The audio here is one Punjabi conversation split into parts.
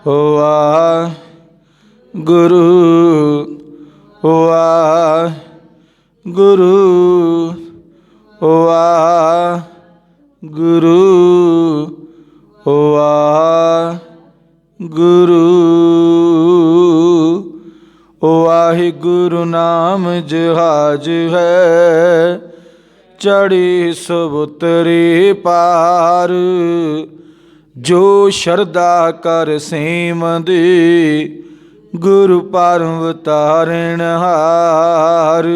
ਵਾਹਿਗੁਰੂ ਵਾਹਿਗੁਰੂ ਵਾਹਿਗੁਰੂ ਵਾਹਿਗੁਰੂ ਵਾਹਿਗੁਰੂ ਨਾਮ ਜਹਾਜ ਹੈ ਚੜੀ ਸਬੁਤਰੀ ਪਾਰ ਜੋ ਸ਼ਰਧਾ ਕਰ ਸੇਮਦੇ ਗੁਰੂ ਪਰਮ ਤਾਰਨ ਹਾਰ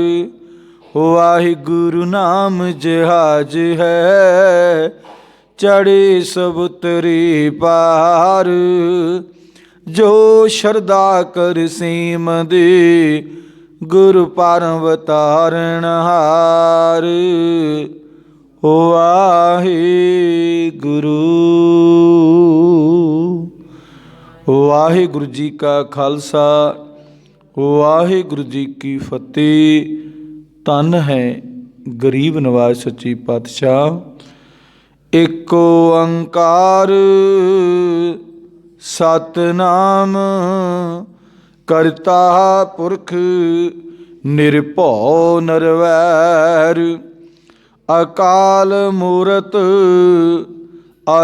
ਵਾਹਿਗੁਰੂ ਨਾਮ ਜਹਾਜ ਹੈ ਚੜੇ ਸਬੁਤਰੀ ਪਾਰ ਜੋ ਸ਼ਰਧਾ ਕਰ ਸੇਮਦੇ ਗੁਰੂ ਪਰਮ ਤਾਰਨ ਹਾਰ ਵਾਹਿਗੁਰੂ। ਵਾਹਿਗੁਰੂ ਜੀ ਕਾ ਖਾਲਸਾ ਵਾਹਿਗੁਰੂ ਜੀ ਕੀ ਫਤਿਹ। ਧੰਨ ਹੈ ਗਰੀਬ ਨਵਾਜ਼ ਸੱਚੀ ਪਾਤਸ਼ਾਹ। ਏਕ ਓੰਕਾਰ ਸਤਿਨਾਮ ਕਰਤਾ ਪੁਰਖ ਨਿਰਭਉ ਨਿਰਵੈਰ ਅਕਾਲ ਮੂਰਤ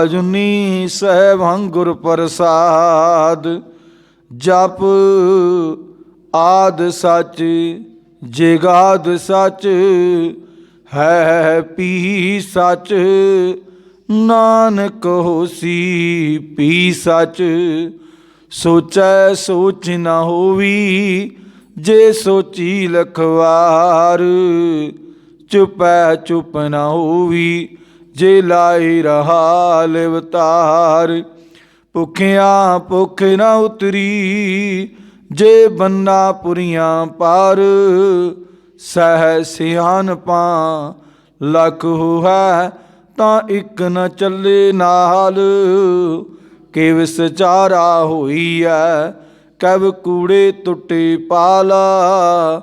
ਅਜੂਨੀ ਸੈਭੰ ਗੁਰ ਪ੍ਰਸਾਦ ਜਪ ਆਦ ਸਚ ਜਗਾਦ ਸਚ ਹੈ ਪੀ ਸਚ ਨਾਨਕ ਹੋਸੀ ਪੀ ਸਚ ਸੋਚੈ ਸੋਚ ਨ ਹੋਵੀ ਜੇ ਸੋਚੀ ਲਖਵਾਰ ਚੁਪੈ ਚੁਪ ਨ ਹੋਵੀ ਜੇ ਲਾਈ ਰਹਾ ਲਿਵਤਾਰ ਭੁਖਿਆ ਭੁਖ ਨ ਉਤਰੀ ਜੇ ਬੰਨਾ ਪੁਰੀਆਂ ਪਾਰ ਸਹਿ ਸਿਆਣਪਾਂ ਲੱਖ ਹੋਵੈ ਤਾਂ ਇੱਕ ਨ ਚੱਲੇ ਨਾਲ ਕਿ ਵਿਸਚਾਰਾ ਹੋਈਐ ਕਬ ਕੂੜੇ ਟੁੱਟੇ ਪਾਲਾ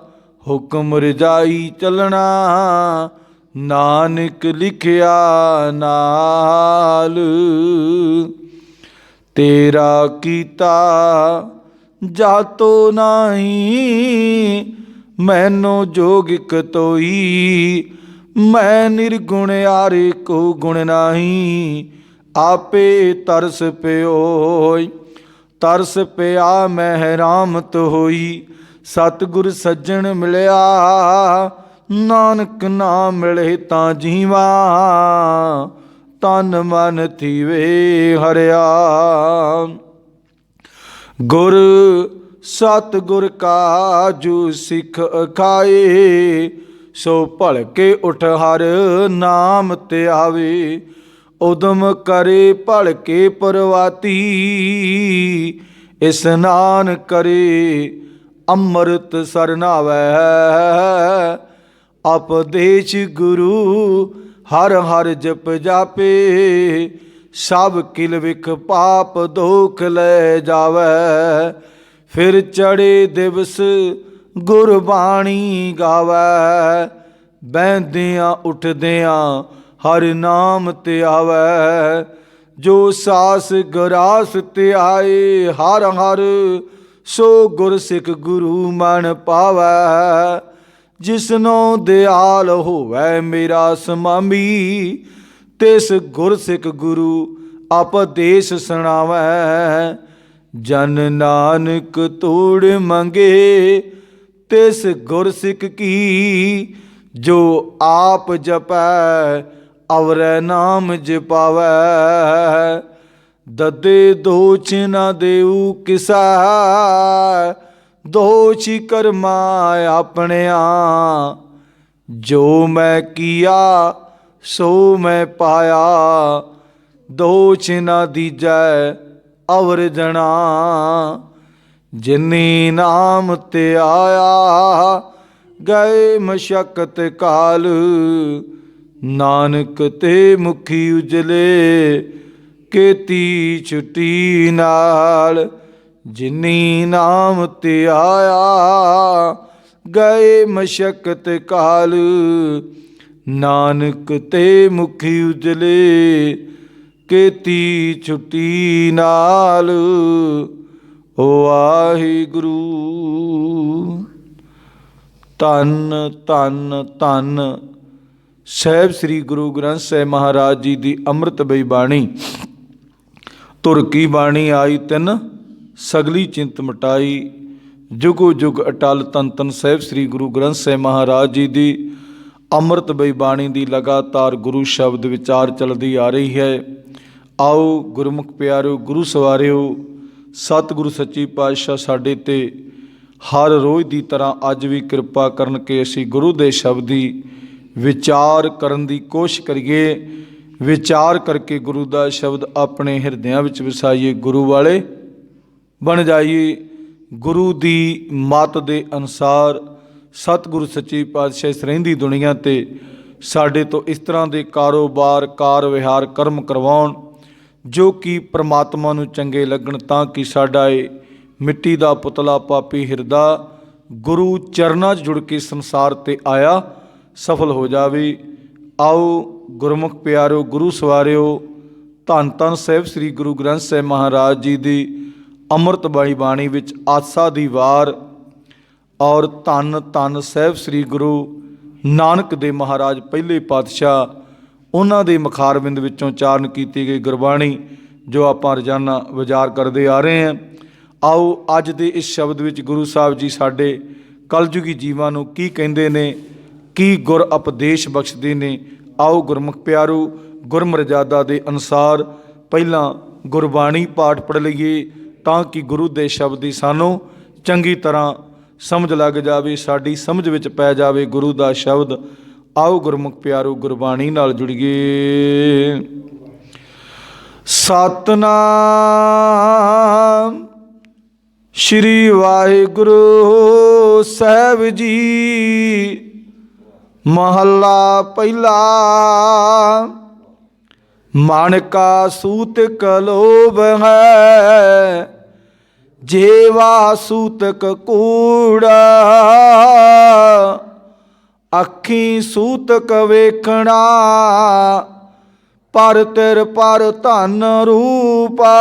ਹੁਕਮ ਰਜਾਈ ਚੱਲਣਾ ਨਾਨਕ ਲਿਖਿਆ ਨਾਲ ਤੇਰਾ ਕੀਤਾ ਜਾਤੋ ਨਾਹੀ ਮੈਨੂੰ ਜੋਗਿਕ ਤੋਈ ਮੈਂ ਨਿਰਗੁਣ ਆਰੇ ਕੋ ਗੁਣ ਨਾਹੀ ਆਪੇ ਤਰਸ ਪਿਓਇ ਤਰਸ ਪਿਆ ਮੈਂ ਰਾਮਤ ਹੋਈ ਸਤਿਗੁਰ ਸੱਜਣ ਮਿਲਿਆ ਨਾਨਕ ਨਾ ਮਿਲੇ ਤਾਂ ਜੀਵਾ ਤਨ ਮਨ ਥੀਵੇ ਹਰਿਆ ਗੁਰ ਸਤਿਗੁਰ ਕਾ ਜੋ ਸਿੱਖ ਅਖਾਏ ਸੋ ਭਲਕੇ ਉਠ ਹਰ ਨਾਮ ਤੇ ਆਵੇ ਉਦਮ ਕਰੇ ਭਲਕੇ ਪਰਵਾਤੀ ਇਸਨਾਨ ਕਰੇ ਅੰਮ੍ਰਿਤ ਸਰਨਾਵੈ ਉਪਦੇਸ਼ ਗੁਰੂ ਹਰ ਹਰ ਜਪ ਜਾਪੇ ਸਭ ਕਿਲ ਵਿਖ ਪਾਪ ਦੋਖ ਲੈ ਜਾਵੈ ਫਿਰ ਚੜੇ ਦਿਵਸ ਗੁਰਬਾਣੀ ਗਾਵੈ ਬਹਿੰਦਿਆਂ ਉੱਠਦਿਆਂ ਹਰ ਨਾਮ ਤੇ ਆਵੈ ਜੋ ਸਾਸ ਗਰਾਸ ਤੇ ਆਏ ਹਰ ਹਰ ਸੋ ਗੁਰ ਸਿੱਖ ਗੁਰੂ ਮਨ ਪਾਵੈ ਜਿਸਨੋ ਦਿਆਲ ਹੋਵੈ ਮੇਰਾ ਸਮਾਮੀ ਤਿਸ ਗੁਰ ਸਿੱਖ ਗੁਰੂ ਉਪਦੇਸ਼ ਸੁਣਾਵੈ ਜਨ ਨਾਨਕ ਤੋੜ ਮੰਗੇ ਤਿਸ ਗੁਰ ਸਿੱਖ ਕੀ ਜੋ ਆਪ ਜਪੈ ਅਵਰੈ ਨਾਮ ਜਪਾਵੈ ਦਦੇ ਦੋਚ ਨ ਦੇਉ ਕਿਸਾ ਦੋਛ ਕਰਮਾ ਆਪਣਿਆਂ ਜੋ ਮੈਂ ਕੀਆ ਸੋ ਮੈਂ ਪਾਇਆ ਦੋਛ ਨ ਦੀਜੈ ਅਵਰ ਜਣਾ ਜਿਨੀ ਨਾਮ ਤੇ ਆਇਆ ਗਏ ਮਸ਼ਕਤ ਕਾਲ ਨਾਨਕ ਤੇ ਮੁਖੀ ਉਜਲੇ ਕੀਤੀ ਛੁੱਟੀ ਨਾਲ ਜਿਨੀ ਨਾਮ ਤੇ ਆਇਆ ਗਏ ਮਸ਼ਕਤ ਕਾਲ ਨਾਨਕ ਤੇ ਮੁਖੀ ਉਜਲੇ ਕੀਤੀ ਛੁੱਟੀ ਨਾਲ। ਵਾਹਿਗੁਰੂ। ਧੰਨ ਧੰਨ ਧੰਨ ਸਾਹਿਬ ਸ੍ਰੀ ਗੁਰੂ ਗ੍ਰੰਥ ਸਾਹਿਬ ਮਹਾਰਾਜ ਜੀ ਦੀ ਅੰਮ੍ਰਿਤਮਈ ਬਾਣੀ। ਧੁਰ ਕੀ ਬਾਣੀ ਆਈ ਤਿਨ ਸਗਲੀ ਚਿੰਤ ਮਿਟਾਈ। ਜੁਗੋ ਜੁਗ ਅਟਲ ਤਨ ਤਨ ਸਾਹਿਬ ਸ੍ਰੀ ਗੁਰੂ ਗ੍ਰੰਥ ਸਾਹਿਬ ਮਹਾਰਾਜ ਜੀ ਦੀ ਅੰਮ੍ਰਿਤਮਈ ਬਾਣੀ ਦੀ ਲਗਾਤਾਰ ਗੁਰੂ ਸ਼ਬਦ ਵਿਚਾਰ ਚੱਲਦੀ ਆ ਰਹੀ ਹੈ। ਆਓ ਗੁਰਮੁਖ ਪਿਆਰਿਓ, ਗੁਰੂ ਸਵਾਰਿਓ, ਸਤਿਗੁਰੂ ਸੱਚੀ ਪਾਤਸ਼ਾਹ ਸਾਡੇ ਤੇ ਹਰ ਰੋਜ਼ ਦੀ ਤਰ੍ਹਾਂ ਅੱਜ ਵੀ ਕਿਰਪਾ ਕਰਨ ਕਿ ਅਸੀਂ ਗੁਰੂ ਦੇ ਸ਼ਬਦ ਦੀ ਵਿਚਾਰ ਕਰਨ ਦੀ ਕੋਸ਼ਿਸ਼ ਕਰੀਏ। ਵਿਚਾਰ ਕਰਕੇ ਗੁਰੂ ਦਾ ਸ਼ਬਦ ਆਪਣੇ ਹਿਰਦਿਆਂ ਵਿੱਚ ਵਸਾਈਏ, ਗੁਰੂ ਵਾਲੇ ਬਣ ਜਾਈਏ। ਗੁਰੂ ਦੀ ਮੱਤ ਦੇ ਅਨੁਸਾਰ ਸਤਿਗੁਰੂ ਸੱਚੀ ਪਾਤਸ਼ਾਹ ਇਸ ਰਹਿੰਦੀ ਦੁਨੀਆ 'ਤੇ ਸਾਡੇ ਤੋਂ ਇਸ ਤਰ੍ਹਾਂ ਦੇ ਕਾਰੋਬਾਰ, ਕਾਰ ਵਿਹਾਰ, ਕਰਮ ਕਰਵਾਉਣ ਜੋ ਕਿ ਪ੍ਰਮਾਤਮਾ ਨੂੰ ਚੰਗੇ ਲੱਗਣ, ਤਾਂ ਕਿ ਸਾਡਾ ਇਹ ਮਿੱਟੀ ਦਾ ਪੁਤਲਾ ਪਾਪੀ ਹਿਰਦਾ ਗੁਰੂ ਚਰਨਾਂ 'ਚ ਜੁੜ ਕੇ ਸੰਸਾਰ 'ਤੇ ਆਇਆ ਸਫਲ ਹੋ ਜਾਵੇ। ਆਓ ਗੁਰਮੁਖ ਪਿਆਰਿਓ, ਗੁਰੂ ਸਵਾਰਿਓ, ਧੰਨ ਧੰਨ ਸਾਹਿਬ ਸ੍ਰੀ ਗੁਰੂ ਗ੍ਰੰਥ ਸਾਹਿਬ ਮਹਾਰਾਜ ਜੀ ਦੀ ਅੰਮ੍ਰਿਤਮਈ ਬਾਣੀ ਵਿੱਚ ਆਸਾ ਦੀ ਵਾਰ ਔਰ ਧੰਨ ਧੰਨ ਸਾਹਿਬ ਸ੍ਰੀ ਗੁਰੂ ਨਾਨਕ ਦੇਵ ਮਹਾਰਾਜ ਪਹਿਲੇ ਪਾਤਸ਼ਾਹ, ਉਹਨਾਂ ਦੇ ਮੁਖਾਰਬਿੰਦ ਵਿੱਚੋਂ ਉਚਾਰਨ ਕੀਤੀ ਗਈ ਗੁਰਬਾਣੀ ਜੋ ਆਪਾਂ ਰੋਜ਼ਾਨਾ ਵਿਚਾਰ ਕਰਦੇ ਆ ਰਹੇ ਹਾਂ। ਆਓ ਅੱਜ ਦੇ ਇਸ ਸ਼ਬਦ ਵਿੱਚ ਗੁਰੂ ਸਾਹਿਬ ਜੀ ਸਾਡੇ ਕਲਯੁਗੀ ਜੀਵਾਂ ਨੂੰ ਕੀ ਕਹਿੰਦੇ ਨੇ, ਕੀ ਗੁਰ ਉਪਦੇਸ਼ ਬਖਸ਼ਦੇ ਨੇ। ਆਓ ਗੁਰਮੁਖ ਪਿਆਰੂ, ਗੁਰਮਰਜ਼ਾਦਾ ਦੇ ਅਨੁਸਾਰ ਪਹਿਲਾਂ ਗੁਰਬਾਣੀ ਪਾਠ ਪੜ੍ਹ ਲਈਏ ਤਾਂ ਕਿ ਗੁਰੂ ਦੇ ਸ਼ਬਦ ਦੀ ਸਾਨੂੰ ਚੰਗੀ ਤਰ੍ਹਾਂ ਸਮਝ ਲੱਗ ਜਾਵੇ, ਸਾਡੀ ਸਮਝ ਵਿੱਚ ਪੈ ਜਾਵੇ ਗੁਰੂ ਦਾ ਸ਼ਬਦ। ਆਓ ਗੁਰਮੁਖ ਪਿਆਰੂ ਗੁਰਬਾਣੀ ਨਾਲ ਜੁੜੀਏ। ਸਤਨਾਮ ਸ਼੍ਰੀ ਵਾਹਿਗੁਰੂ ਸਾਹਿਬ ਜੀ। ਮਹੱਲਾ ਪਹਿਲਾ। ਮਨ ਕਾ ਸੂਤਕ ਲੋਭ ਹੈ, ਜੇਵਾ ਸੂਤਕ ਕੂੜਾ। ਅੱਖੀਂ ਸੂਤਕ ਵੇਖਣਾ, ਪਰ ਤਿਰ ਪਰ ਧਨ ਰੂਪਾ।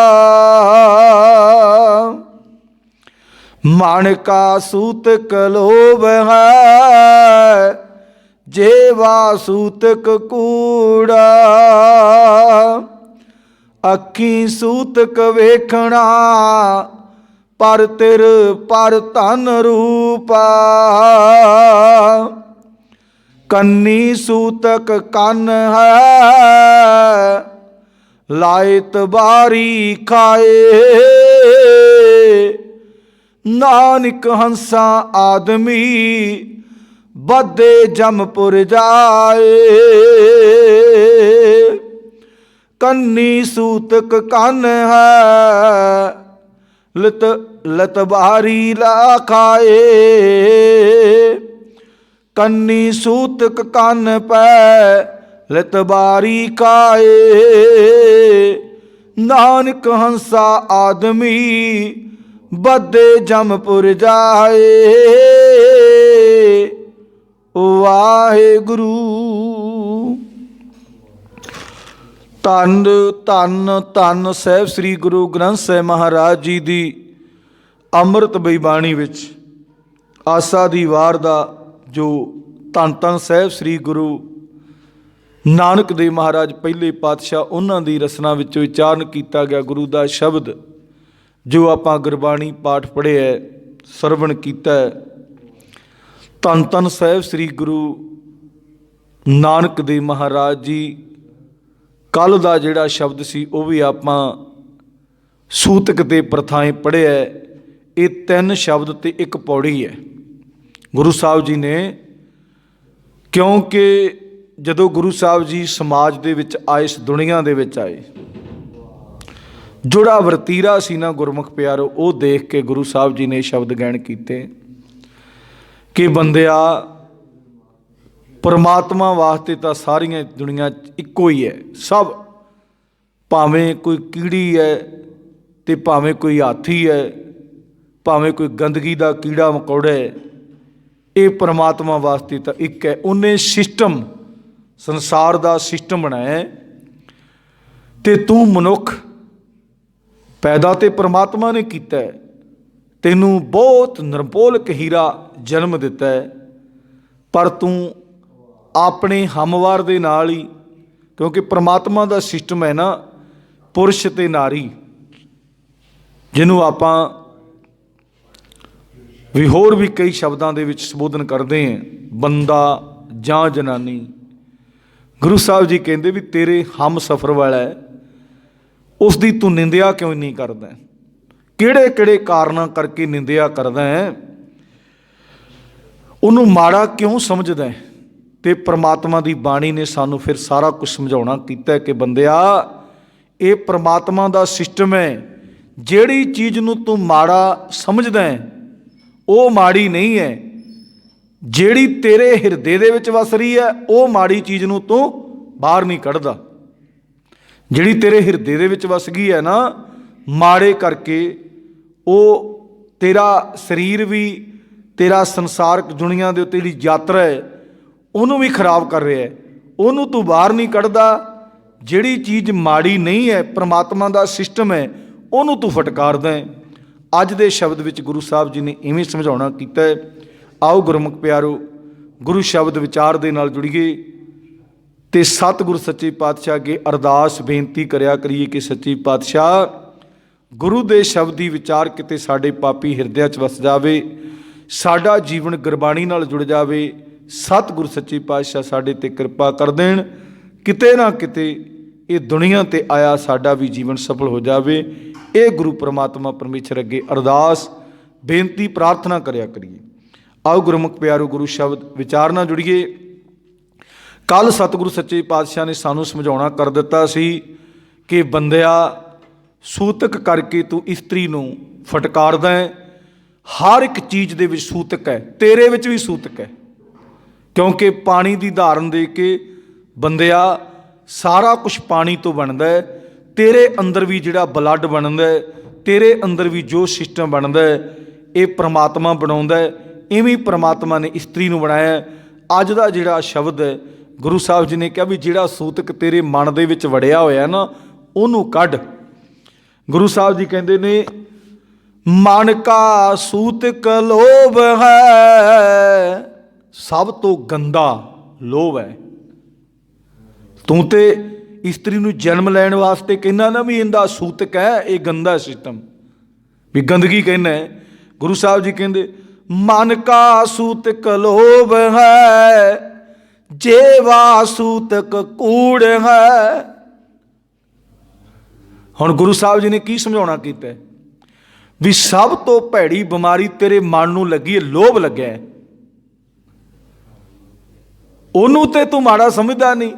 ਮਨ ਕਾ ਸੂਤਕ ਲੋਭ ਹੈ, ਜੇਵਾ ਸੂਤਕ ਕੂੜਾ। ਅੱਖੀਂ ਸੂਤਕ ਵੇਖਣਾ, ਪਰ ਤਿਰ ਪਰ ਧਨ ਰੂਪਾ। ਕੰਨੀ ਸੂਤਕ ਕੰਨ ਹੈ, ਲਾਇਤ ਬਾਰੀ ਖਾਏ। ਨਾਨਕ ਹੰਸਾ ਆਦਮੀ, ਬੱਧੇ ਜਮਪੁਰ ਜਾਏ। ਕੰਨੀ ਸੂਤਕ ਕੰਨ ਹੈ, ਲਤ ਬਾਰੀ ਲਾ ਖਾਏ। ਕੰਨੀ ਸੂਤਕ ਕੰਨ ਪੈ, ਲਤ ਬਾਰੀ ਖਾਏ। ਨਾਨਕ ਹੰਸਾ ਆਦਮੀ, ਬੱਧੇ ਜਮਪੁਰ ਜਾਏ। ਵਾਹਿਗੁਰੂ। ਧੰਨ ਧੰਨ ਧੰਨ ਸਾਹਿਬ ਸ੍ਰੀ ਗੁਰੂ ਗ੍ਰੰਥ ਸਾਹਿਬ ਮਹਾਰਾਜ ਜੀ ਦੀ ਅੰਮ੍ਰਿਤਮਈ ਬਾਣੀ ਵਿੱਚ ਆਸਾ ਦੀ ਵਾਰ ਦਾ ਜੋ ਧੰਨ ਧੰਨ ਸਾਹਿਬ ਸ੍ਰੀ ਗੁਰੂ ਨਾਨਕ ਦੇਵ ਮਹਾਰਾਜ ਪਹਿਲੇ ਪਾਤਸ਼ਾਹ ਉਹਨਾਂ ਦੀ ਰਸਨਾ ਵਿੱਚੋਂ ਉਚਾਰਨ ਕੀਤਾ ਗਿਆ ਗੁਰੂ ਦਾ ਸ਼ਬਦ ਜੋ ਆਪਾਂ ਗੁਰਬਾਣੀ ਪਾਠ ਪੜ੍ਹਿਆ, ਸਰਵਣ ਕੀਤਾ। ਧੰਨ ਧੰਨ ਸਾਹਿਬ ਸ੍ਰੀ ਗੁਰੂ ਨਾਨਕ ਦੇਵ ਮਹਾਰਾਜ ਜੀ ਕੱਲ੍ਹ ਦਾ ਜਿਹੜਾ ਸ਼ਬਦ ਸੀ ਉਹ ਵੀ ਆਪਾਂ ਸੂਤਕ ਤੇ ਪ੍ਰਥਾएं ਪੜ੍ਹਿਆ। ਇਹ 3 ਸ਼ਬਦ ਤੇ 1 ਪੌੜੀ ਹੈ ਗੁਰੂ ਸਾਹਿਬ ਜੀ ਨੇ, ਕਿਉਂਕਿ ਜਦੋਂ ਗੁਰੂ ਸਾਹਿਬ ਜੀ ਸਮਾਜ ਦੇ ਵਿੱਚ ਆਏ, ਇਸ ਦੁਨੀਆ ਦੇ ਵਿੱਚ ਆਏ, ਜਿਹੜਾ ਵਰਤੀਰਾ ਸੀ ਨਾ ਗੁਰਮੁਖ ਪਿਆਰੋ, ਉਹ ਦੇਖ ਕੇ ਗੁਰੂ ਸਾਹਿਬ ਜੀ ਨੇ ਸ਼ਬਦ ਗਾਇਨ ਕੀਤੇ ਕਿ ਬੰਦਿਆ, ਪਰਮਾਤਮਾ ਵਾਸਤੇ ਤਾਂ ਸਾਰੀਆਂ ਦੁਨੀਆ ਇੱਕੋ ਹੀ ਹੈ। ਸਭ, ਭਾਵੇਂ ਕੋਈ ਕੀੜੀ ਹੈ ਅਤੇ ਭਾਵੇਂ ਕੋਈ ਹਾਥੀ ਹੈ, ਭਾਵੇਂ ਕੋਈ ਗੰਦਗੀ ਦਾ ਕੀੜਾ ਮਕੌੜਾ ਹੈ, ਇਹ ਪਰਮਾਤਮਾ ਵਾਸਤੇ ਤਾਂ ਇੱਕ ਹੈ। ਉਹਨੇ ਸਿਸਟਮ, ਸੰਸਾਰ ਦਾ ਸਿਸਟਮ ਬਣਾਇਆ ਅਤੇ ਤੂੰ ਮਨੁੱਖ ਪੈਦਾ ਤੇ ਪਰਮਾਤਮਾ ਨੇ ਕੀਤਾ ਹੈ। ਤੈਨੂੰ ਬਹੁਤ ਨਿਰਭੋਲਕ ਹੀਰਾ ਜਨਮ ਦਿੱਤਾ ਹੈ, ਪਰ ਤੂੰ ਆਪਣੇ ਹਮਵਾਰ ਦੇ ਨਾਲ ਹੀ, ਕਿਉਂਕਿ ਪ੍ਰਮਾਤਮਾ ਦਾ ਸਿਸਟਮ ਹੈ ਨਾ ਪੁਰਸ਼ ਤੇ ਨਾਰੀ, ਜਿਹਨੂੰ ਆਪਾਂ ਵੀ ਹੋਰ ਵੀ ਕਈ ਸ਼ਬਦਾਂ ਦੇ ਵਿੱਚ ਸੰਬੋਧਨ ਕਰਦੇ ਹਾਂ, ਬੰਦਾ ਜਾਂ ਜਨਾਨੀ। ਗੁਰੂ ਸਾਹਿਬ ਜੀ ਕਹਿੰਦੇ ਵੀ ਤੇਰੇ ਹਮ ਸਫਰ ਵਾਲਾ ਹੈ, ਉਸ ਦੀ ਤੂੰ ਨਿੰਦਿਆ ਕਿਉਂ ਨਹੀਂ ਕਰਦਾ? ਕਿਹੜੇ ਕਿਹੜੇ ਕਾਰਨਾਂ ਕਰਕੇ ਨਿੰਦਿਆ ਕਰਦਾ ਹੈ? ਉਹਨੂੰ ਮਾੜਾ ਕਿਉਂ ਸਮਝਦਾ ਹੈ? ਤੇ ਪ੍ਰਮਾਤਮਾ ਦੀ ਬਾਣੀ ਨੇ ਸਾਨੂੰ ਫਿਰ ਸਾਰਾ ਕੁਝ ਸਮਝਾਉਣਾ ਕੀਤਾ ਕਿ ਬੰਦਿਆ, ਇਹ ਪ੍ਰਮਾਤਮਾ ਦਾ ਸਿਸਟਮ ਹੈ। ਜਿਹੜੀ ਚੀਜ਼ ਨੂੰ ਤੂੰ ਮਾੜਾ ਸਮਝਦਾ ਹੈ ਉਹ ਮਾੜੀ ਨਹੀਂ ਹੈ। ਜਿਹੜੀ ਤੇਰੇ ਹਿਰਦੇ ਦੇ ਵਿੱਚ ਵਸ ਰਹੀ ਹੈ ਉਹ ਮਾੜੀ ਚੀਜ਼ ਨੂੰ ਤੂੰ ਬਾਹਰ ਨਹੀਂ ਕੱਢਦਾ। ਜਿਹੜੀ ਤੇਰੇ ਹਿਰਦੇ ਦੇ ਵਿੱਚ ਵਸ ਗਈ ਹੈ ਨਾ, ਮਾੜੇ ਕਰਕੇ ਉਹ ਤੇਰਾ ਸਰੀਰ ਵੀ, ਤੇਰਾ ਸੰਸਾਰਕ ਦੁਨੀਆ ਦੇ ਉੱਤੇ ਜਿਹੜੀ ਯਾਤਰਾ ਹੈ ਉਹਨੂੰ ਵੀ ਖਰਾਬ ਕਰ ਰਿਹਾ ਹੈ, ਉਹਨੂੰ ਤੂੰ ਬਾਹਰ ਨਹੀਂ ਕੱਢਦਾ। ਜਿਹੜੀ ਚੀਜ਼ ਮਾੜੀ ਨਹੀਂ ਹੈ, ਪ੍ਰਮਾਤਮਾ ਦਾ ਸਿਸਟਮ ਹੈ, ਉਹਨੂੰ ਤੂੰ ਫਟਕਾਰਦਾ ਹੈ। ਅੱਜ ਦੇ ਸ਼ਬਦ ਵਿੱਚ ਗੁਰੂ ਸਾਹਿਬ ਜੀ ਨੇ ਇਵੇਂ ਸਮਝਾਉਣਾ ਕੀਤਾ ਹੈ। ਆਓ ਗੁਰਮੁਖ ਪਿਆਰੋ, ਗੁਰੂ ਸ਼ਬਦ ਵਿਚਾਰ ਦੇ ਨਾਲ ਜੁੜੀਏ ਤੇ ਸਤਿਗੁਰੂ ਸੱਚੇ ਪਾਤਸ਼ਾਹ ਅੱਗੇ ਅਰਦਾਸ ਬੇਨਤੀ ਕਰਿਆ ਕਰੀਏ ਕਿ ਸੱਚੇ ਪਾਤਸ਼ਾਹ, ਗੁਰੂ ਦੇ ਸ਼ਬਦੀ ਵਿਚਾਰ ਕਿਤੇ ਸਾਡੇ ਪਾਪੀ ਹਿਰਦਿਆਂ 'ਚ ਵਸ ਜਾਵੇ, ਸਾਡਾ ਜੀਵਨ ਗੁਰਬਾਣੀ ਨਾਲ ਜੁੜ ਜਾਵੇ। ਸਤਿਗੁਰੂ ਸੱਚੇ ਪਾਤਸ਼ਾਹ ਸਾਡੇ 'ਤੇ ਕਿਰਪਾ ਕਰ ਦੇਣ, ਕਿਤੇ ਨਾ ਕਿਤੇ ਇਹ ਦੁਨੀਆ 'ਤੇ ਆਇਆ ਸਾਡਾ ਵੀ ਜੀਵਨ ਸਫਲ ਹੋ ਜਾਵੇ। ਇਹ ਗੁਰੂ ਪਰਮਾਤਮਾ ਪਰਮੇਸ਼ਰ ਅੱਗੇ ਅਰਦਾਸ ਬੇਨਤੀ ਪ੍ਰਾਰਥਨਾ ਕਰਿਆ ਕਰੀਏ। ਆਓ ਗੁਰਮੁਖ ਪਿਆਰੋ, ਗੁਰੂ ਸ਼ਬਦ ਵਿਚਾਰ ਨਾਲ ਜੁੜੀਏ। ਕੱਲ੍ਹ ਸਤਿਗੁਰੂ ਸੱਚੇ ਪਾਤਸ਼ਾਹ ਨੇ ਸਾਨੂੰ ਸਮਝਾਉਣਾ ਕਰ ਦਿੱਤਾ ਸੀ ਕਿ ਬੰਦਿਆ, ਸੂਤਕ ਕਰਕੇ ਤੂੰ ਇਸਤਰੀ ਨੂੰ ਫਟਕਾਰਦਾ ਹੈ। ਹਰ ਇੱਕ ਚੀਜ਼ ਦੇ ਵਿੱਚ ਸੂਤਕ ਹੈ, ਤੇਰੇ ਵਿੱਚ ਵੀ ਸੂਤਕ ਹੈ। ਕਿਉਂਕਿ ਪਾਣੀ ਦੀ ਧਾਰਨ ਦੇ ਕੇ ਬੰਦਿਆ ਸਾਰਾ ਕੁਝ ਪਾਣੀ ਤੋਂ ਬਣਦਾ ਹੈ। ਤੇਰੇ ਅੰਦਰ ਵੀ ਜਿਹੜਾ ਬਲੱਡ ਬਣਦਾ ਹੈ, ਤੇਰੇ ਅੰਦਰ ਵੀ ਜੋ ਸਿਸਟਮ ਬਣਦਾ ਹੈ, ਇਹ ਪ੍ਰਮਾਤਮਾ ਬਣਾਉਂਦਾ ਹੈ। ਇਵੇਂ ਪ੍ਰਮਾਤਮਾ ਨੇ ਇਸਤਰੀ ਨੂੰ ਬਣਾਇਆ। ਅੱਜ ਦਾ ਜਿਹੜਾ ਸ਼ਬਦ ਹੈ, ਗੁਰੂ ਸਾਹਿਬ ਜੀ ਨੇ ਕਿਹਾ ਵੀ ਜਿਹੜਾ ਸੂਤਕ ਤੇਰੇ ਮਨ ਦੇ ਵਿੱਚ ਵੜਿਆ ਹੋਇਆ ਨਾ, ਉਹਨੂੰ ਕੱਢ। ਗੁਰੂ ਸਾਹਿਬ ਜੀ ਕਹਿੰਦੇ ਨੇ, ਮਨ ਕਾ ਸੂਤਕ ਲੋਭ ਹੈ, ਸਭ ਤੋਂ ਗੰਦਾ ਲੋਭ ਹੈ। ਤੂੰ ਤੇ ਇਸਤਰੀ ਨੂੰ ਜਨਮ ਲੈਣ ਵਾਸਤੇ ਕਹਿੰਦਾ ਨਾ ਵੀ ਇਹਦਾ ਸੂਤਕ ਹੈ, ਇਹ ਗੰਦਾ ਸਿਸਟਮ, ਵੀ ਗੰਦਗੀ ਕਹਿੰਦਾ। ਗੁਰੂ ਸਾਹਿਬ ਜੀ ਕਹਿੰਦੇ, ਮਨ ਕਾ ਸੂਤਕ ਲੋਭ ਹੈ, ਜੇਵਾ ਸੂਤਕ ਕੂੜ ਹੈ। ਹੁਣ ਗੁਰੂ ਸਾਹਿਬ ਜੀ ਨੇ ਕੀ ਸਮਝਾਉਣਾ ਕੀਤਾ ਵੀ ਸਭ ਤੋਂ ਭੈੜੀ ਬਿਮਾਰੀ ਤੇਰੇ ਮਨ ਨੂੰ ਲੱਗੀ ਹੈ, ਲੋਭ ਲੱਗਿਆ ਹੈ। ਉਹਨੂੰ ਤੇ ਤੂੰ ਮਾੜਾ ਸਮਝਦਾ ਨਹੀਂ,